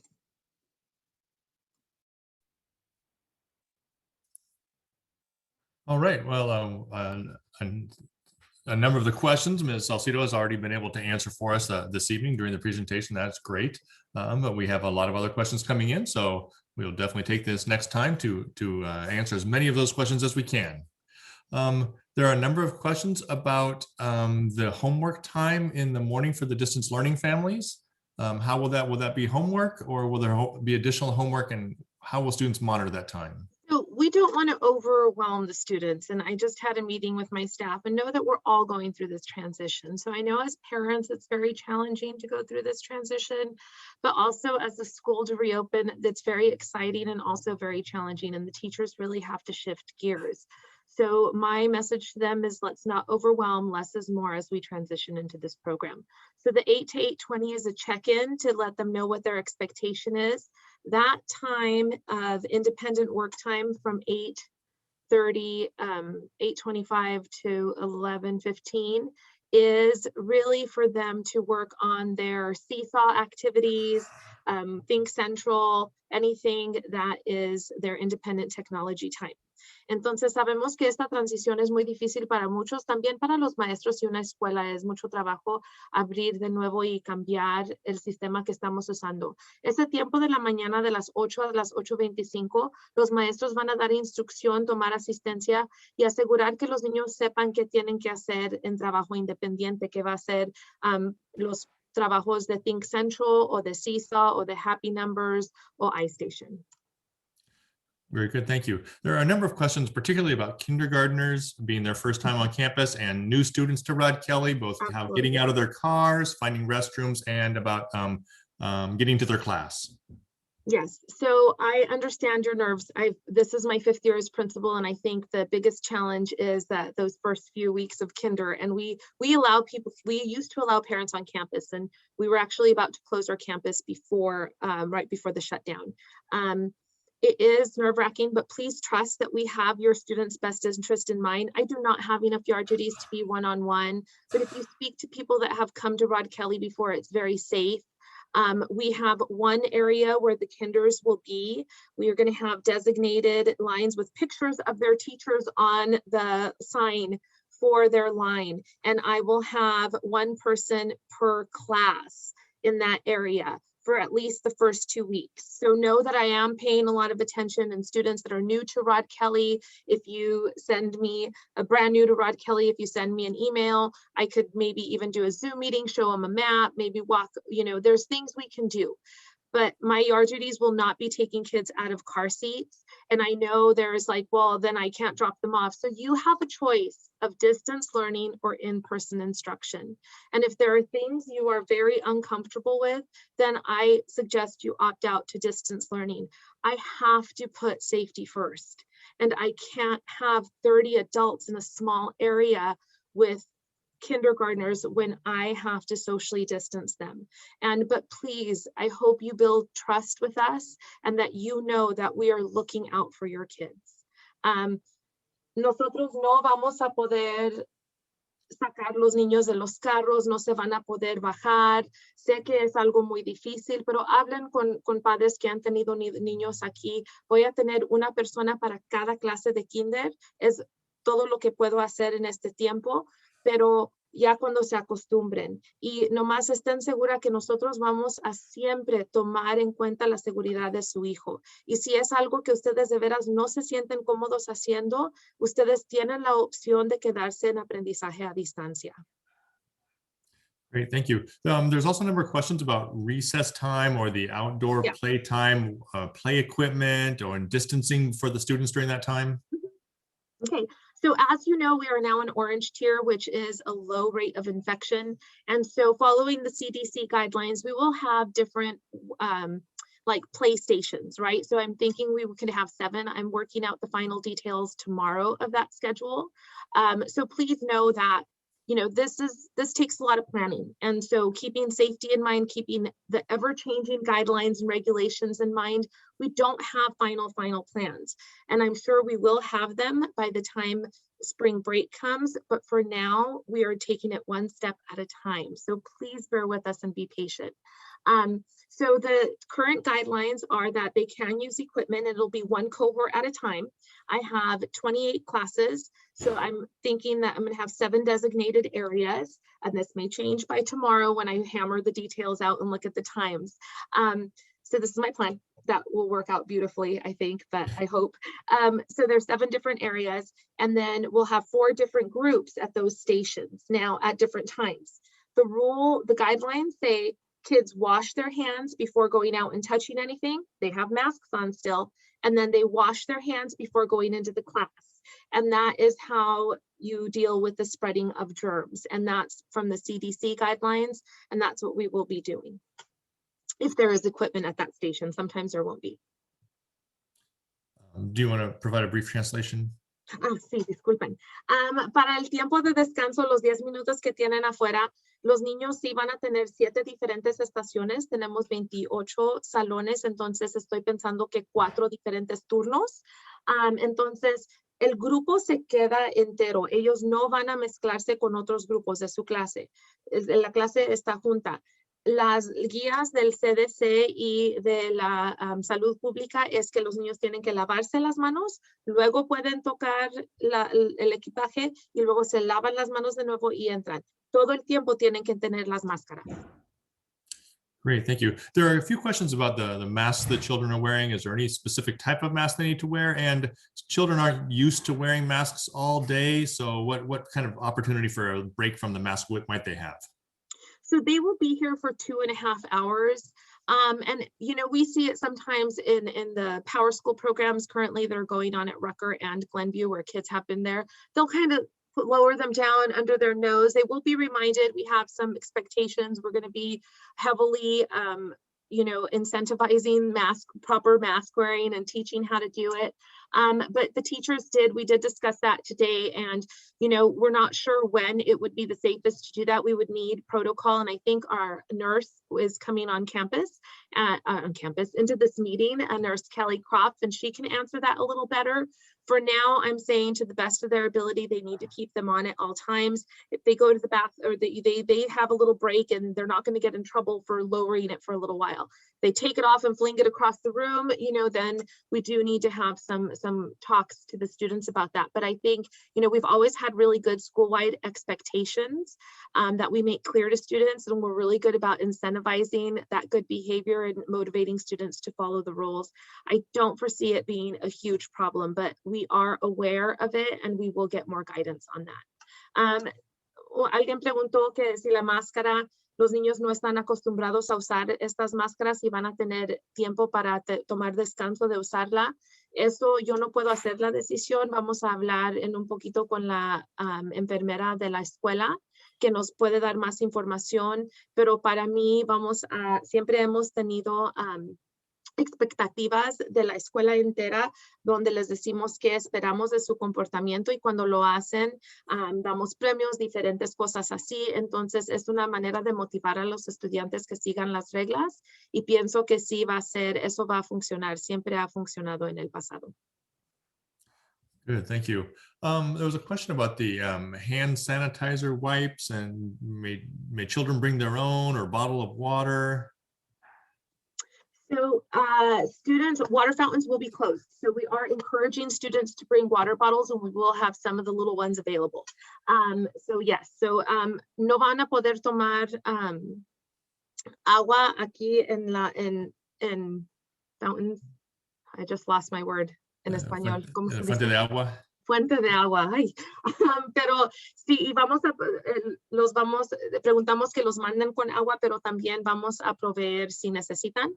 All right, well, a number of the questions Ms. Salcido has already been able to answer for us this evening during the presentation. That's great, but we have a lot of other questions coming in, so we'll definitely take this next time to answer as many of those questions as we can. There are a number of questions about the homework time in the morning for the distance learning families. How will that be homework, or will there be additional homework, and how will students monitor that time? So we don't want to overwhelm the students, and I just had a meeting with my staff and know that we're all going through this transition. So I know as parents, it's very challenging to go through this transition, but also as the school to reopen, that's very exciting and also very challenging, and the teachers really have to shift gears. So my message to them is, let's not overwhelm, less is more as we transition into this program. So the 8 to 8:20 is a check-in to let them know what their expectation is. That time of independent work time from 8:30, 8:25 to 11:15 is really for them to work on their seesaw activities, Think Central, anything that is their independent technology time. Entonces sabemos que esta transición es muy difícil para muchos, también para los maestros y una escuela es mucho trabajo abrir de nuevo y cambiar el sistema que estamos usando. Ese tiempo de la mañana de las 8 a las 8:25, los maestros van a dar instrucción, tomar asistencia y asegurar que los niños sepan qué tienen que hacer en trabajo independiente, que va a ser los trabajos de Think Central o de Seesaw o de Happy Numbers o iStation. Very good, thank you. There are a number of questions, particularly about kindergartners being their first time on campus and new students to Rod Kelley, both how getting out of their cars, finding restrooms, and about getting to their class. Yes, so I understand your nerves. This is my 5th year as principal, and I think the biggest challenge is that those first few weeks of kinder, and we used to allow parents on campus, and we were actually about to close our campus before, right before the shutdown. It is nerve-wracking, but please trust that we have your students' best interest in mind. I do not have enough yard duties to be one-on-one, but if you speak to people that have come to Rod Kelley before, it's very safe. We have one area where the kinders will be. We are going to have designated lines with pictures of their teachers on the sign for their line. And I will have one person per class in that area for at least the first 2 weeks. So know that I am paying a lot of attention, and students that are new to Rod Kelley, if you send me a brand new to Rod Kelley, if you send me an email, I could maybe even do a Zoom meeting, show them a map, maybe walk, there's things we can do. But my yard duties will not be taking kids out of car seats. And I know there's like, well, then I can't drop them off. So you have a choice of distance learning or in-person instruction. And if there are things you are very uncomfortable with, then I suggest you opt out to distance learning. I have to put safety first. And I can't have 30 adults in a small area with kindergartners when I have to socially distance them. But please, I hope you build trust with us and that you know that we are looking out for your kids. Nosotros no vamos a poder sacar los niños de los carros, no se van a poder bajar. Sé que es algo muy difícil, pero hablen con padres que han tenido niños aquí. Voy a tener una persona para cada clase de kinder. Es todo lo que puedo hacer en este tiempo. Pero ya cuando se acostumbren. Y nomás estén segura que nosotros vamos a siempre tomar en cuenta la seguridad de su hijo. Y si es algo que ustedes de veras no se sienten cómodos haciendo, ustedes tienen la opción de quedarse en aprendizaje a distancia. Great, thank you. There's also a number of questions about recess time or the outdoor play time, play equipment, or distancing for the students during that time. Okay, so as you know, we are now in orange tier, which is a low rate of infection. And so following the CDC guidelines, we will have different like play stations, right? So I'm thinking we can have 7. I'm working out the final details tomorrow of that schedule. So please know that, you know, this takes a lot of planning. And so keeping safety in mind, keeping the ever-changing guidelines and regulations in mind, we don't have final plans. And I'm sure we will have them by the time spring break comes, but for now, we are taking it one step at a time. So please bear with us and be patient. So the current guidelines are that they can use equipment. It'll be one cohort at a time. I have 28 classes. So I'm thinking that I'm going to have 7 designated areas, and this may change by tomorrow when I hammer the details out and look at the times. So this is my plan. That will work out beautifully, I think, but I hope. So there's 7 different areas, and then we'll have 4 different groups at those stations now at different times. The guidelines say kids wash their hands before going out and touching anything. They have masks on still, and then they wash their hands before going into the class. And that is how you deal with the spreading of germs. And that's from the CDC guidelines, and that's what we will be doing. If there is equipment at that station, sometimes there won't be. Do you want to provide a brief translation? Sí, disculpen. Para el tiempo de descanso, los 10 minutos que tienen afuera, los niños sí van a tener 7 diferentes estaciones. Tenemos 28 salones, entonces estoy pensando que 4 diferentes turnos. Entonces, el grupo se queda entero. Ellos no van a mezclarse con otros grupos de su clase. La clase está junta. Las guías del CDC y de la salud pública es que los niños tienen que lavarse las manos, luego pueden tocar el equipaje y luego se lavan las manos de nuevo y entran. Todo el tiempo tienen que tener las máscaras. Great, thank you. There are a few questions about the masks that children are wearing. Is there any specific type of mask they need to wear? And children aren't used to wearing masks all day, so what kind of opportunity for a break from the mask might they have? So they will be here for 2.5 hours. And, you know, we see it sometimes in the Power School programs currently that are going on at Rucker and Glenview where kids have been there. They'll kind of lower them down under their nose. They will be reminded we have some expectations. We're going to be heavily, you know, incentivizing proper mask wearing and teaching how to do it. But the teachers we did discuss that today, and, you know, we're not sure when it would be the safest to do that. We would need protocol, and I think our nurse is coming on campus into this meeting, Nurse Kelly Croft, and she can answer that a little better. For now, I'm saying to the best of their ability, they need to keep them on at all times. If they go to the bath or they have a little break and they're not going to get in trouble for lowering it for a little while. They take it off and fling it across the room, you know, then we do need to have some talks to the students about that. But I think, you know, we've always had really good school-wide expectations that we make clear to students, and we're really good about incentivizing that good behavior and motivating students to follow the rules. I don't foresee it being a huge problem, but we are aware of it and we will get more guidance on that. Alguien preguntó que si la máscara, los niños no están acostumbrados a usar estas máscaras y van a tener tiempo para tomar descanso de usarla. Eso yo no puedo hacer la decisión. Vamos a hablar en un poquito con la enfermera de la escuela que nos puede dar más información, pero para mí siempre hemos tenido expectativas de la escuela entera donde les decimos qué esperamos de su comportamiento, y cuando lo hacen damos premios, diferentes cosas así. Entonces es una manera de motivar a los estudiantes que sigan las reglas, y pienso que sí eso va a funcionar. Siempre ha funcionado en el pasado. Good, thank you. There was a question about the hand sanitizer wipes, and may children bring their own or bottle of water? So students, water fountains will be closed. So we are encouraging students to bring water bottles, and we will have some of the little ones available. So yes, so no van a poder tomar agua aquí en fountains. I just lost my word en español. ¿Cómo se Fuente dice? de agua. Fuente de agua. Ay. Pero sí, y preguntamos que los manden con agua, pero también vamos a proveer si necesitan.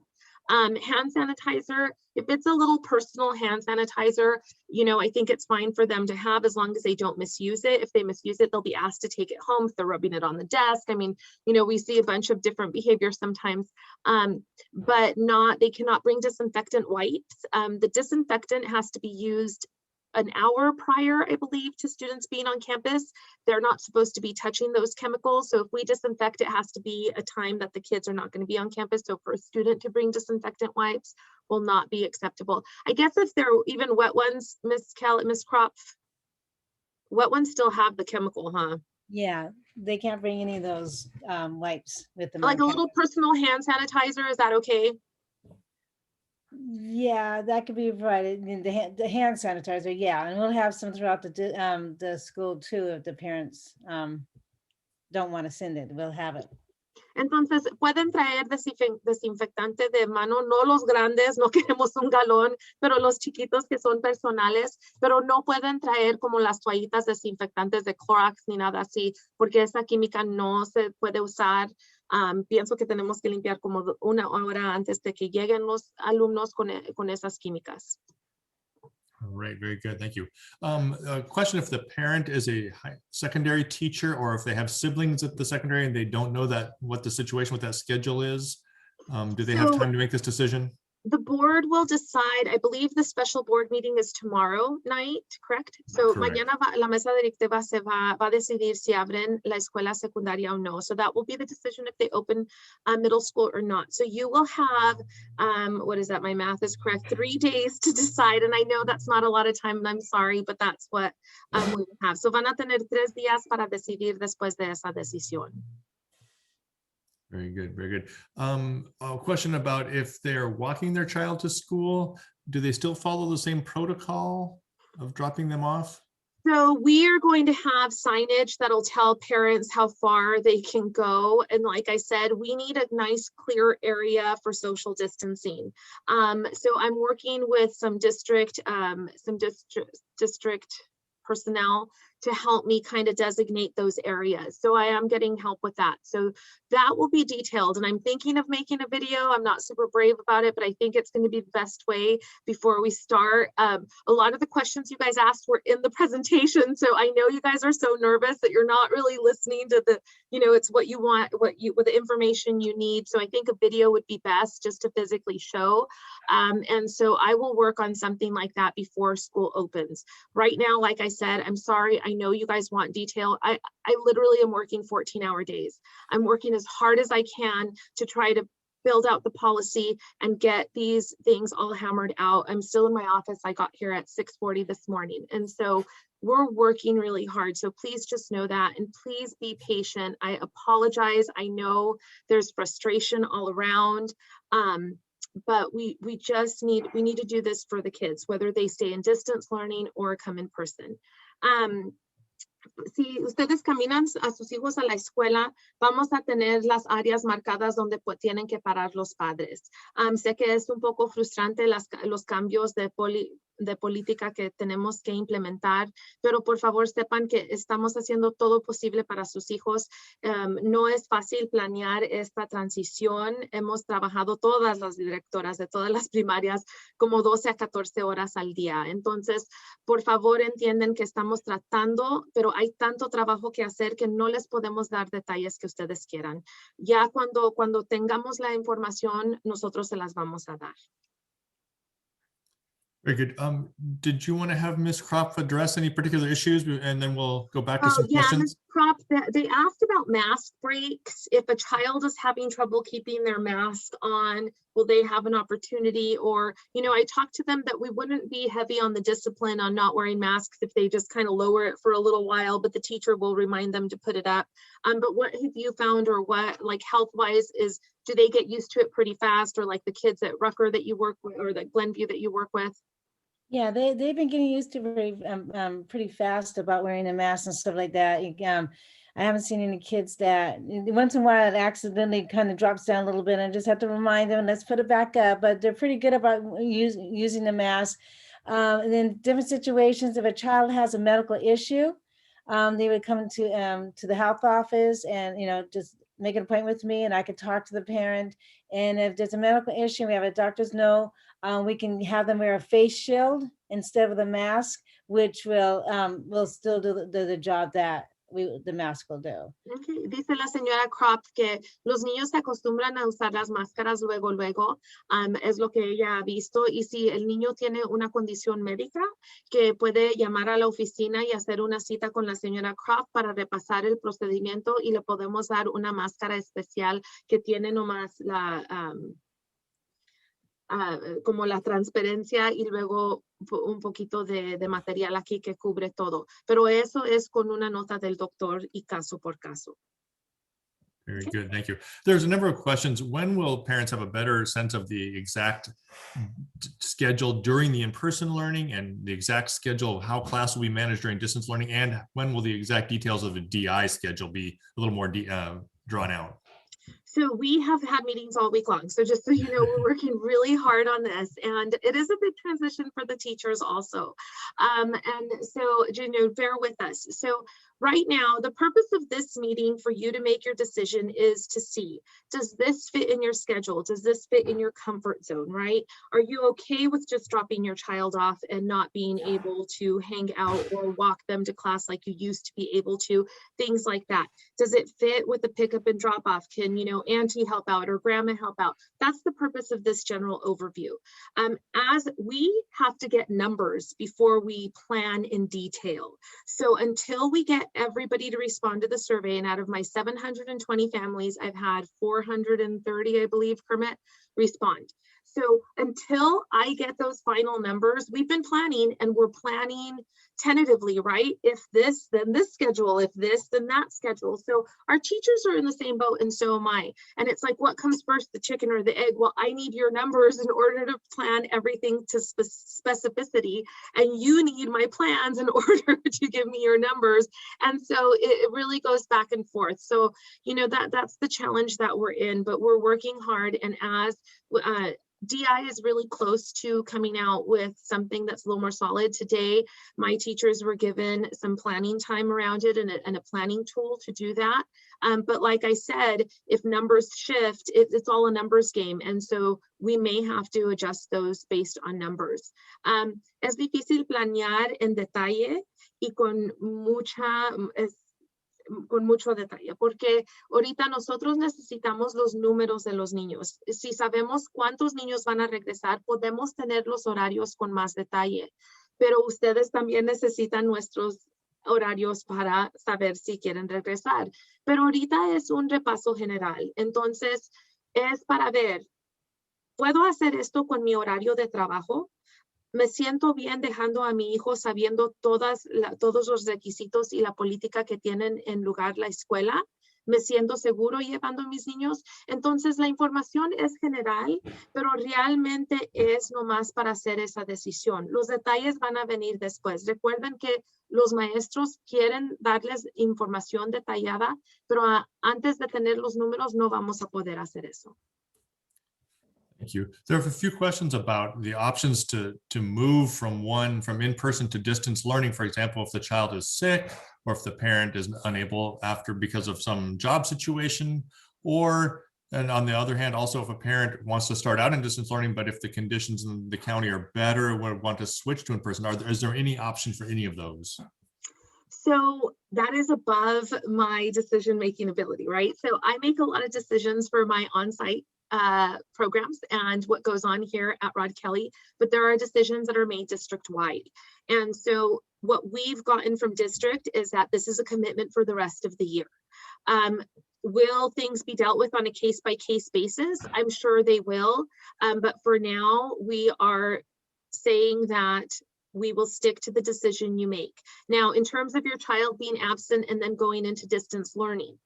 Hand sanitizer, if it's a little personal hand sanitizer, you know, I think it's fine for them to have as long as they don't misuse it. If they misuse it, they'll be asked to take it home if they're rubbing it on the desk. I mean, you know, we see a bunch of different behaviors sometimes, but they cannot bring disinfectant wipes. The disinfectant has to be used an hour prior, I believe, to students being on campus. They're not supposed to be touching those chemicals. So if we disinfect, it has to be a time that the kids are not going to be on campus. So for a student to bring disinfectant wipes will not be acceptable. I guess if they're even wet ones, Miss Kropf, wet ones still have the chemical, huh? Yeah, they can't bring any of those wipes with them. Like a little personal hand sanitizer, is that okay? Yeah, that could be provided. The hand sanitizer, yeah, and we'll have some throughout the school too. If the parents don't want to send it, we'll have it. Entonces, pueden traer desinfectante de mano, no los grandes, no queremos un galón, pero los chiquitos que son personales, pero no pueden traer como las toallitas desinfectantes de Clorox ni nada así, porque esa química no se puede usar. Pienso que tenemos que limpiar como una hora antes de que lleguen los alumnos con esas químicas. All right, very good, thank you. A question: if the parent is a secondary teacher, or if they have siblings at the secondary and they don't know what the situation with that schedule is, do they have time to make this decision? The board will decide. I believe the special board meeting is tomorrow night, correct? So Correct. mañana la mesa directiva va a decidir si abren la escuela secundaria o no. So that will be the decision if they open middle school or not. So you will have, what is that? My math is correct. 3 days to decide. And I know that's not a lot of time, and I'm sorry, but that's what we will have. So van a tener 3 días para decidir después de esa decisión. Very good, very good. A question about if they're walking their child to school, do they still follow the same protocol of dropping them off? So we are going to have signage that'll tell parents how far they can go. And like I said, we need a nice clear area for social distancing. So I'm working with some district personnel to help me kind of designate those areas. So I am getting help with that. So that will be detailed, and I'm thinking of making a video. I'm not super brave about it, but I think it's going to be the best way before we start. A lot of the questions you guys asked were in the presentation. So I know you guys are so nervous that you're not really listening to the, you know, it's what you want, what the information you need. So I think a video would be best just to physically show. And so I will work on something like that before school opens. Right now, like I said, I'm sorry. I know you guys want detail. I literally am working 14-hour days. I'm working as hard as I can to try to build out the policy and get these things all hammered out. I'm still in my office. I got here at 6:40 this morning. And so we're working really hard. So please just know that, and please be patient. I apologize. I know there's frustration all around. But we need to do this for the kids, whether they stay in distance learning or come in person. Si ustedes caminan a sus hijos a la escuela, vamos a tener las áreas marcadas donde tienen que parar los padres. Sé que es un poco frustrante los cambios de política que tenemos que implementar, pero por favor sepan que estamos haciendo todo posible para sus hijos. No es fácil planear esta transición. Hemos trabajado todas las directoras de todas las primarias como 12 a 14 horas al día. Entonces, por favor entienden que estamos tratando, pero hay tanto trabajo que hacer que no les podemos dar detalles que ustedes quieran. Ya cuando tengamos la información, nosotros se las vamos a dar. Very good. Did you want to have Ms. Kropf address any particular issues, and then we'll go back to some questions? Ms. Kropf, they asked about mask breaks. If a child is having trouble keeping their mask on, will they have an opportunity? Or, you know, I talked to them that we wouldn't be heavy on the discipline on not wearing masks if they just kind of lower it for a little while, but the teacher will remind them to put it up. But what have you found, or what, like health-wise, do they get used to it pretty fast, or like the kids at Rucker that you work with, or that Glenview that you work with? Yeah, they've been getting used to pretty fast about wearing a mask and stuff like that. I haven't seen any kids that once in a while it accidentally kind of drops down a little bit, and I just have to remind them, let's put it back up. But they're pretty good about using the mask. And then different situations, if a child has a medical issue, they would come to the health office and, you know, just make an appointment with me, and I could talk to the parent. And if there's a medical issue, we have a doctor's note, we can have them wear a face shield instead of the mask, which will still do the job that the mask will do. Okay. Dice la señora Croft que los niños se acostumbran a usar las máscaras luego, es lo que ella ha visto, y si el niño tiene una condición médica, que puede llamar a la oficina y hacer una cita con la señora Croft para repasar el procedimiento, y le podemos dar una máscara especial que tiene nomás como la transparencia y luego un poquito de material aquí que cubre todo. Pero eso es con una nota del doctor y caso por caso. Very good, thank you. There's a number of questions. When will parents have a better sense of the exact schedule during the in-person learning, and the exact schedule of how class will be managed during distance learning? And when will the exact details of the DI schedule be a little more drawn out? So we have had meetings all week long. So just so you know, we're working really hard on this, and it is a big transition for the teachers also. And so, you know, bear with us. So right now, the purpose of this meeting for you to make your decision is to see, does this fit in your schedule? Does this fit in your comfort zone, right? Are you okay with just dropping your child off and not being able to hang out or walk them to class like you used to be able to? Things like that. Does it fit with the pickup and drop off? Can, you know, auntie help out or grandma help out? That's the purpose of this general overview. As we have to get numbers before we plan in detail. So until we get everybody to respond to the survey, and out of my 720 families, I've had 430, I believe, Kermit, respond. So until I get those final numbers, we've been planning, and we're planning tentatively, right? If this, then this schedule, if this, then that schedule. So our teachers are in the same boat, and so am I. And it's like, what comes first, the chicken or the egg? Well, I need your numbers in order to plan everything to specificity, and you need my plans in order to give me your numbers. And so it really goes back and forth. So, you know, that's the challenge that we're in, but we're working hard. And as DI is really close to coming out with something that's a little more solid. Today, my teachers were given some planning time around it and a planning tool to do that. But like I said, if numbers shift, it's all a numbers game. And so we may have to adjust those based on numbers. Es difícil planear en detalle y con mucho detalle, porque ahorita nosotros necesitamos los números de los niños. Si sabemos cuántos niños van a regresar, podemos tener los horarios con más detalle, pero ustedes también necesitan nuestros horarios para saber si quieren regresar. Pero ahorita es un repaso general, entonces es para ver, ¿puedo hacer esto con mi horario de trabajo? Me siento bien dejando a mi hijo sabiendo todos los requisitos y la política que tienen en lugar la escuela. Me siento seguro llevando a mis niños. Entonces la información es general, pero realmente es nomás para hacer esa decisión. Los detalles van a venir después. Recuerden que los maestros quieren darles información detallada, pero antes de tener los números no vamos a poder hacer eso. Thank you. There are a few questions about the options to move from in-person to distance learning. For example, if the child is sick, or if the parent is unable because of some job situation, and on the other hand, also if a parent wants to start out in distance learning, but if the conditions in the county are better, would want to switch to in-person. Is there any option for any of those? So that is above my decision-making ability, right? So I make a lot of decisions for my on-site programs and what goes on here at Rod Kelley, but there are decisions that are made district-wide. And so what we've gotten from district is that this is a commitment for the rest of the year. Will things be dealt with on a case-by-case basis? I'm sure they will. But for now, we are saying that we will stick to the decision you make. Now, in terms of your child being absent and then going into distance learning,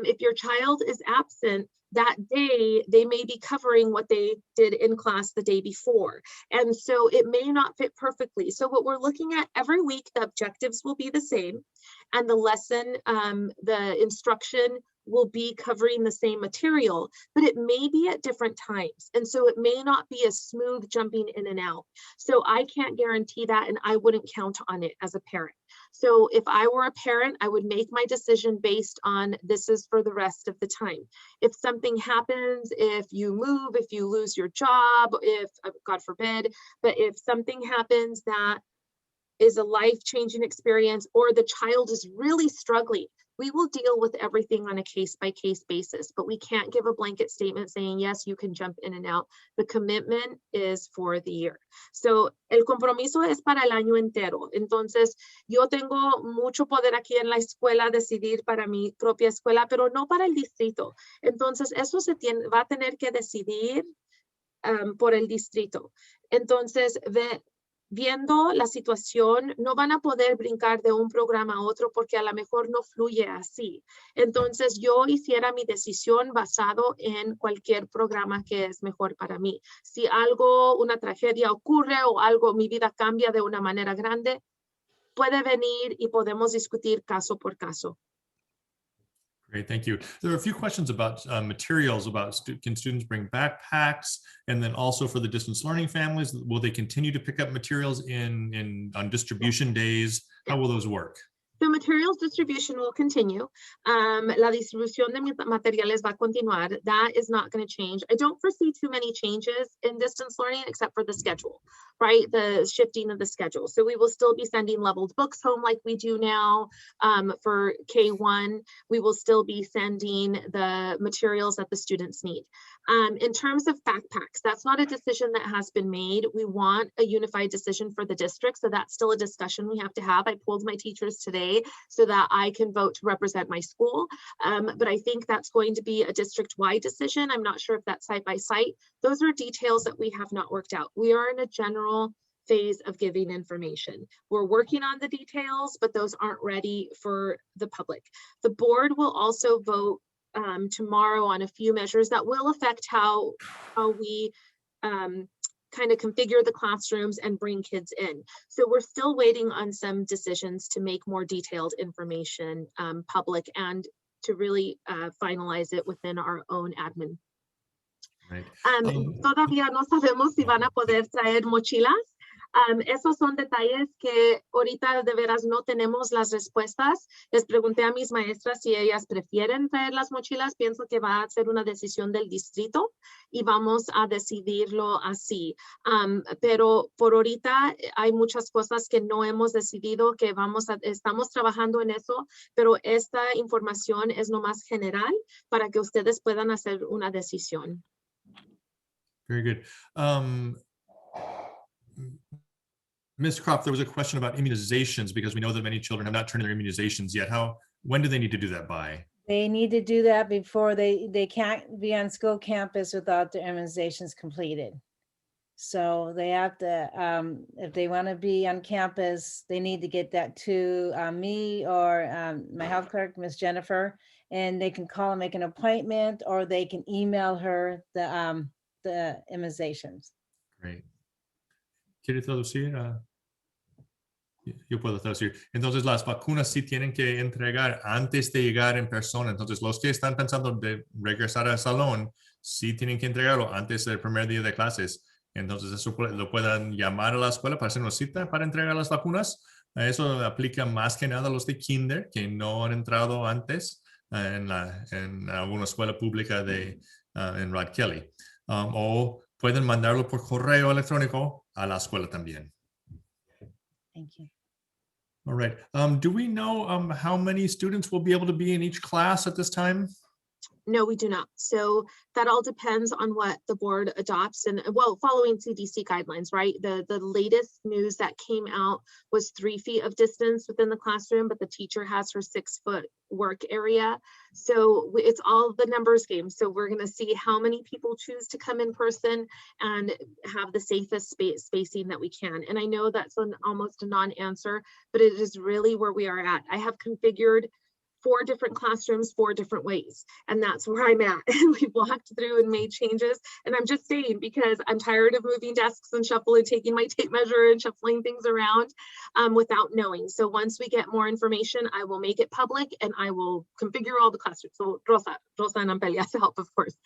if your child is absent that day, they may be covering what they did in class the day before. And so it may not fit perfectly. So what we're looking at every week, the objectives will be the same, and the lesson, the instruction will be covering the same material, but it may be at different times. And so it may not be a smooth jumping in and out. So I can't guarantee that, and I wouldn't count on it as a parent. So if I were a parent, I would make my decision based on this is for the rest of the time. If something happens, if you move, if you lose your job, if, God forbid, but if something happens that is a life-changing experience, or the child is really struggling, we will deal with everything on a case-by-case basis, but we can't give a blanket statement saying, yes, you can jump in and out. The commitment is for the year. So, el compromiso es para el año entero. Entonces, yo tengo mucho poder aquí en la escuela decidir para mi propia escuela, pero no para el distrito. Entonces, eso va a tener que decidir por el distrito. Entonces, viendo la situación, no van a poder brincar de un programa a otro porque a lo mejor no fluye así. Entonces, yo hiciera mi decisión basado en cualquier programa que es mejor para mí. Si algo, una tragedia ocurre o algo, mi vida cambia de una manera grande, puede venir y podemos discutir caso por caso. Great, thank you. There are a few questions about materials, about can students bring backpacks, and then also for the distance learning families, will they continue to pick up materials on distribution days? How will those work? The materials distribution will continue. La distribución de materiales va a continuar. That is not going to change. I don't foresee too many changes in distance learning except for the schedule, right? The shifting of the schedule. So we will still be sending leveled books home like we do now. For K1, we will still be sending the materials that the students need. In terms of backpacks, that's not a decision that has been made. We want a unified decision for the district. So that's still a discussion we have to have. I pulled my teachers today so that I can vote to represent my school. But I think that's going to be a district-wide decision. I'm not sure if that's site by site. Those are details that we have not worked out. We are in a general phase of giving information. We're working on the details, but those aren't ready for the public. The board will also vote tomorrow on a few measures that will affect how we kind of configure the classrooms and bring kids in. So we're still waiting on some decisions to make more detailed information public and to really finalize it within our own admin. Right. Todavía no sabemos si van a poder traer mochilas. Esos son detalles que ahorita de veras no tenemos las respuestas. Les pregunté a mis maestras si ellas prefieren traer las mochilas. Pienso que va a ser una decisión del distrito y vamos a decidirlo así. Pero por ahorita hay muchas cosas que no hemos decidido, que estamos trabajando en eso, pero esta información es nomás general para que ustedes puedan hacer una decisión. Very good. Ms. Kropp, there was a question about immunizations because we know that many children have not turned in their immunizations yet. When do they need to do that by? They need to do that before they can't be on school campus without their immunizations completed. So they have to, if they want to be on campus, they need to get that to me or my health clerk, Ms. Jennifer, and they can call and make an appointment, or they can email her the immunizations. Great. ¿Quiere traducir? Yo puedo traducir. Entonces, las vacunas sí tienen que entregar antes de llegar en persona. Entonces, los que están pensando de regresar al salón, sí tienen que entregarlo antes del primer día de clases. Entonces, eso lo puedan llamar a la escuela para hacer una cita para entregar las vacunas. Eso aplica más que nada a los de kinder que no han entrado antes en alguna escuela pública en Rod Kelley. O pueden mandarlo por correo electrónico a la escuela también. Thank you. All right. Do we know how many students will be able to be in each class at this time? No, we do not. So that all depends on what the board adopts and, well, following CDC guidelines, right? The latest news that came out was 3 feet of distance within the classroom, but the teacher has her 6-foot work area. So it's all the numbers game. So we're going to see how many people choose to come in person and have the safest spacing that we can. And I know that's almost a non-answer, but it is really where we are at. I have configured 4 different classrooms 4 different ways, and that's where I'm at. And we walked through and made changes, and I'm just saying because I'm tired of moving desks and shuffling, taking my tape measure and shuffling things around without knowing. So once we get more information, I will make it public and I will configure all the classrooms. So Rosa and Ampelia to help, of course.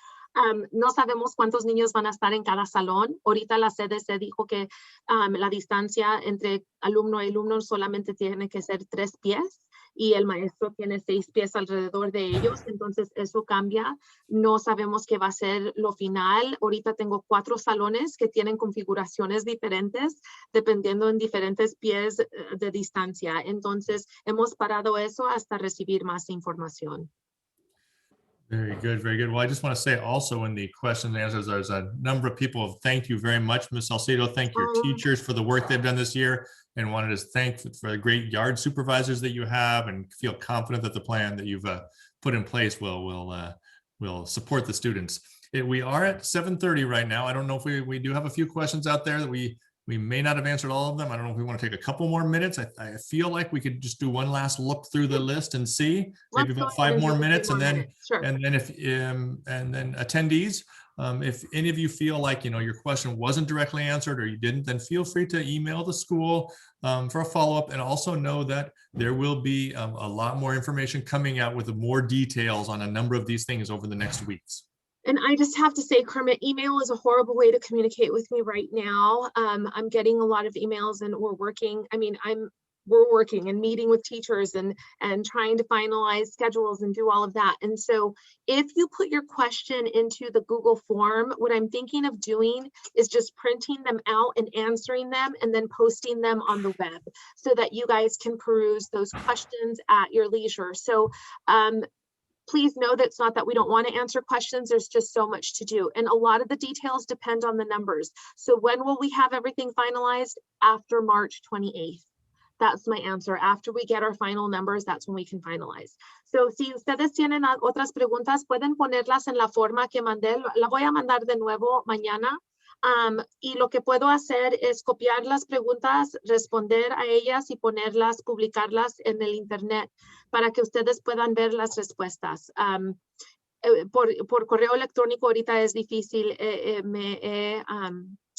No sabemos cuántos niños van a estar en cada salón. Ahorita la CDC dijo que la distancia entre alumno y alumno solamente tiene que ser 3 pies. Y el maestro tiene 6 pies alrededor de ellos, entonces eso cambia. No sabemos qué va a ser lo final. Ahorita tengo 4 salones que tienen configuraciones diferentes, dependiendo en diferentes pies de distancia. Entonces hemos parado eso hasta recibir más información. Very good, very good. Well, I just want to say also in the questions and answers, there's a number of people. Thank you very much, Ms. Salcido. Thank your teachers for the work they've done this year, and wanted to thank for the great yard supervisors that you have, and feel confident that the plan that you've put in place will support the students. We are at 7:30 right now. I don't know if we do have a few questions out there that we may not have answered all of them. I don't know if we want to take a couple more minutes. I feel like we could just do one last look through the list and see, maybe about 5 more minutes, and then Sure. and then attendees, if any of you feel like your question wasn't directly answered or you didn't, then feel free to email the school for a follow-up, and also know that there will be a lot more information coming out with more details on a number of these things over the next weeks. And I just have to say, Kermit, email is a horrible way to communicate with me right now. I'm getting a lot of emails, and we're working. I mean, we're working and meeting with teachers and trying to finalize schedules and do all of that. And so if you put your question into the Google form, what I'm thinking of doing is just printing them out and answering them and then posting them on the web so that you guys can peruse those questions at your leisure. So please know that it's not that we don't want to answer questions. There's just so much to do. And a lot of the details depend on the numbers. So when will we have everything finalized? After March 28th. That's my answer. After we get our final numbers, that's when we can finalize. So si ustedes tienen otras preguntas, pueden ponerlas en la forma que mandé. La voy a mandar de nuevo mañana. Y lo que puedo hacer es copiar las preguntas, responder a ellas y ponerlas, publicarlas en el internet para que ustedes puedan ver las respuestas. Por correo electrónico ahorita es difícil,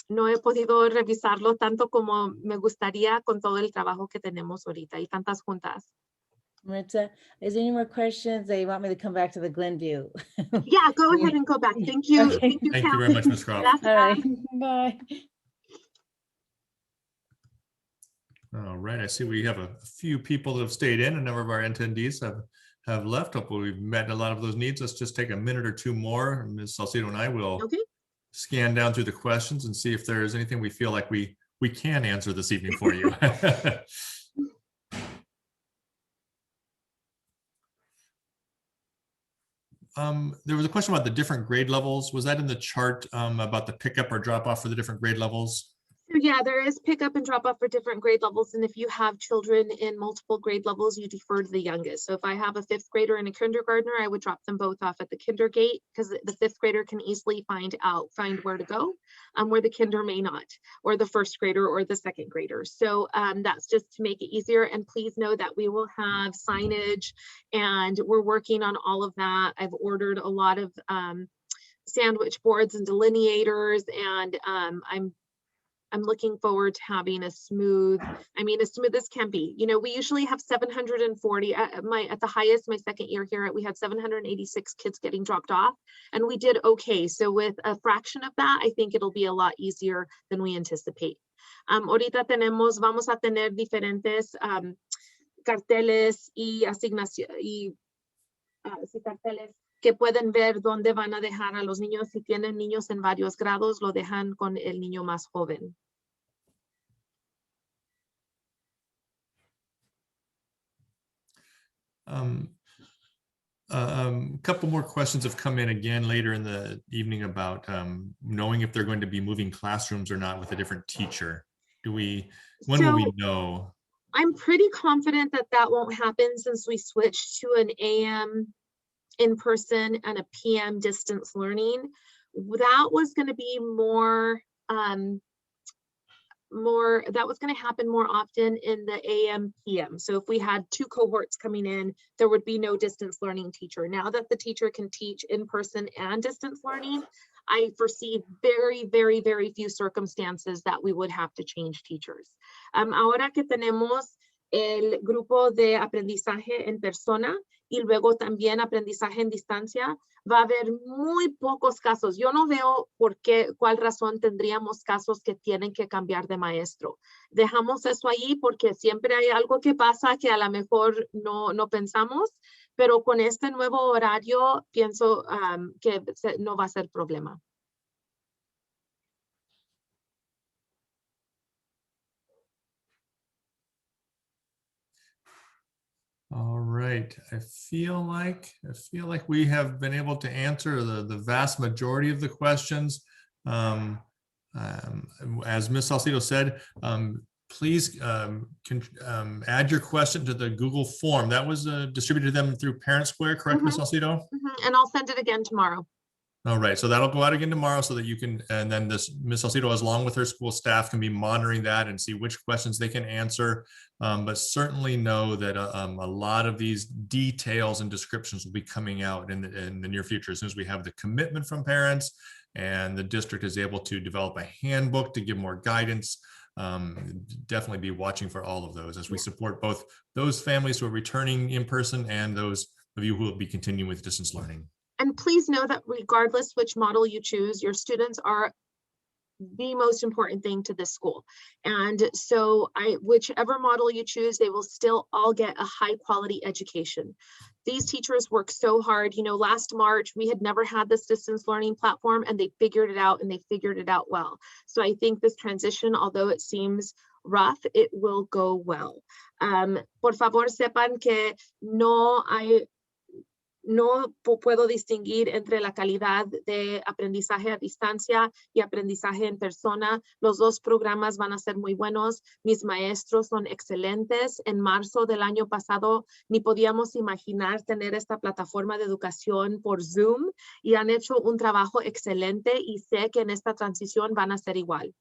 no he podido revisarlo tanto como me gustaría con todo el trabajo que tenemos ahorita y tantas juntas. Maritza, is there any more questions that you want me to come back to the Glenview? Yeah, go ahead and go back. Thank you. Okay. Thank you very much, Ms. Croft. All right, bye. All right, I see we have a few people that have stayed in. A number of our attendees have left. Hopefully we've met a lot of those needs. Let's just take a minute or two more. Ms. Salcido and I will scan down through the questions and see if there's anything we feel like we can answer this evening for you. There was a question about the different grade levels. Was that in the chart about the pickup or drop off for the different grade levels? Yeah, there is pickup and drop off for different grade levels. And if you have children in multiple grade levels, you defer to the youngest. So if I have a 5th grader and a kindergartner, I would drop them both off at the kinder gate because the 5th grader can easily find where to go, where the kinder may not, or the 1st grader or the 2nd grader. So that's just to make it easier. And please know that we will have signage and we're working on all of that. I've ordered a lot of sandwich boards and delineators, and I'm looking forward to having as smooth as can be. We usually have 740 at the highest, my 2nd year here, we had 786 kids getting dropped off, and we did okay. So with a fraction of that, I think it'll be a lot easier than we anticipate. Ahorita vamos a tener diferentes carteles y asignación y carteles que pueden ver dónde van a dejar a los niños. Si tienen niños en varios grados, lo dejan con el niño más joven. A couple more questions have come in again later in the evening about knowing if they're going to be moving classrooms or not with a different teacher. When will we know? I'm pretty confident that that won't happen since we switched to an AM in person and a PM distance learning. That was going to be that was going to happen more often in the AM PM. So if we had 2 cohorts coming in, there would be no distance learning teacher. Now that the teacher can teach in person and distance learning, I foresee very, very, very few circumstances that we would have to change teachers. Ahora que tenemos el grupo de aprendizaje en persona y luego también aprendizaje en distancia, va a haber muy pocos casos. Yo no veo cuál razón tendríamos casos que tienen que cambiar de maestro. Dejamos eso ahí porque siempre hay algo que pasa que a lo mejor no pensamos, pero con este nuevo horario pienso que no va a ser problema. All right, I feel like we have been able to answer the vast majority of the questions. As Ms. Salcido said, please add your question to the Google form that was distributed to them through Parent Square, correct, Ms. Salcido? And I'll send it again tomorrow. All right, so that'll go out again tomorrow so that you can, and then this Ms. Salcido, along with her school staff, can be monitoring that and see which questions they can answer. But certainly know that a lot of these details and descriptions will be coming out in the near future as soon as we have the commitment from parents and the district is able to develop a handbook to give more guidance. Definitely be watching for all of those as we support both those families who are returning in person and those of you who will be continuing with distance learning. And please know that regardless which model you choose, your students are the most important thing to this school. And so whichever model you choose, they will still all get a high quality education. These teachers work so hard. You know, last March, we had never had this distance learning platform and they figured it out and they figured it out well. So I think this transition, although it seems rough, it will go well. Por favor, sepan que no puedo distinguir entre la calidad de aprendizaje a distancia y aprendizaje en persona. Los dos programas van a ser muy buenos. Mis maestros son excelentes. En marzo del año pasado ni podíamos imaginar tener esta plataforma de educación por Zoom y han hecho un trabajo excelente y sé que en esta transición van a ser igual.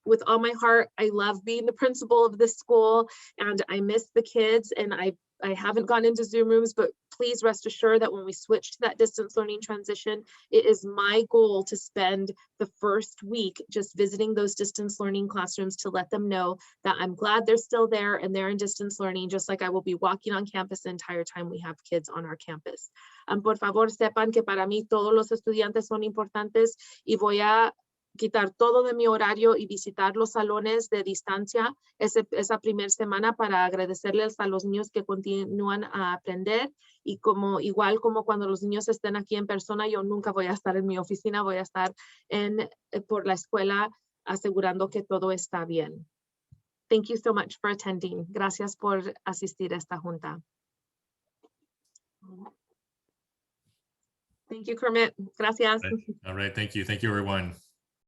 With all my heart, I love being the principal of this school and I miss the kids and I haven't gone into Zoom rooms, but please rest assured that when we switch to that distance learning transition, it is my goal to spend the first week just visiting those distance learning classrooms to let them know that I'm glad they're still there and they're in distance learning, just like I will be walking on campus the entire time we have kids on our campus. Por favor, sepan que para mí todos los estudiantes son importantes y voy a quitar todo de mi horario y visitar los salones de distancia esa primera semana para agradecerles a los niños que continúan a aprender y igual como cuando los niños estén aquí en persona, yo nunca voy a estar en mi oficina, voy a estar por la escuela asegurando que todo está bien. Thank you so much for attending. Gracias por asistir a esta junta. Thank you, Kermit. Gracias. All right. Thank you. Thank you, everyone.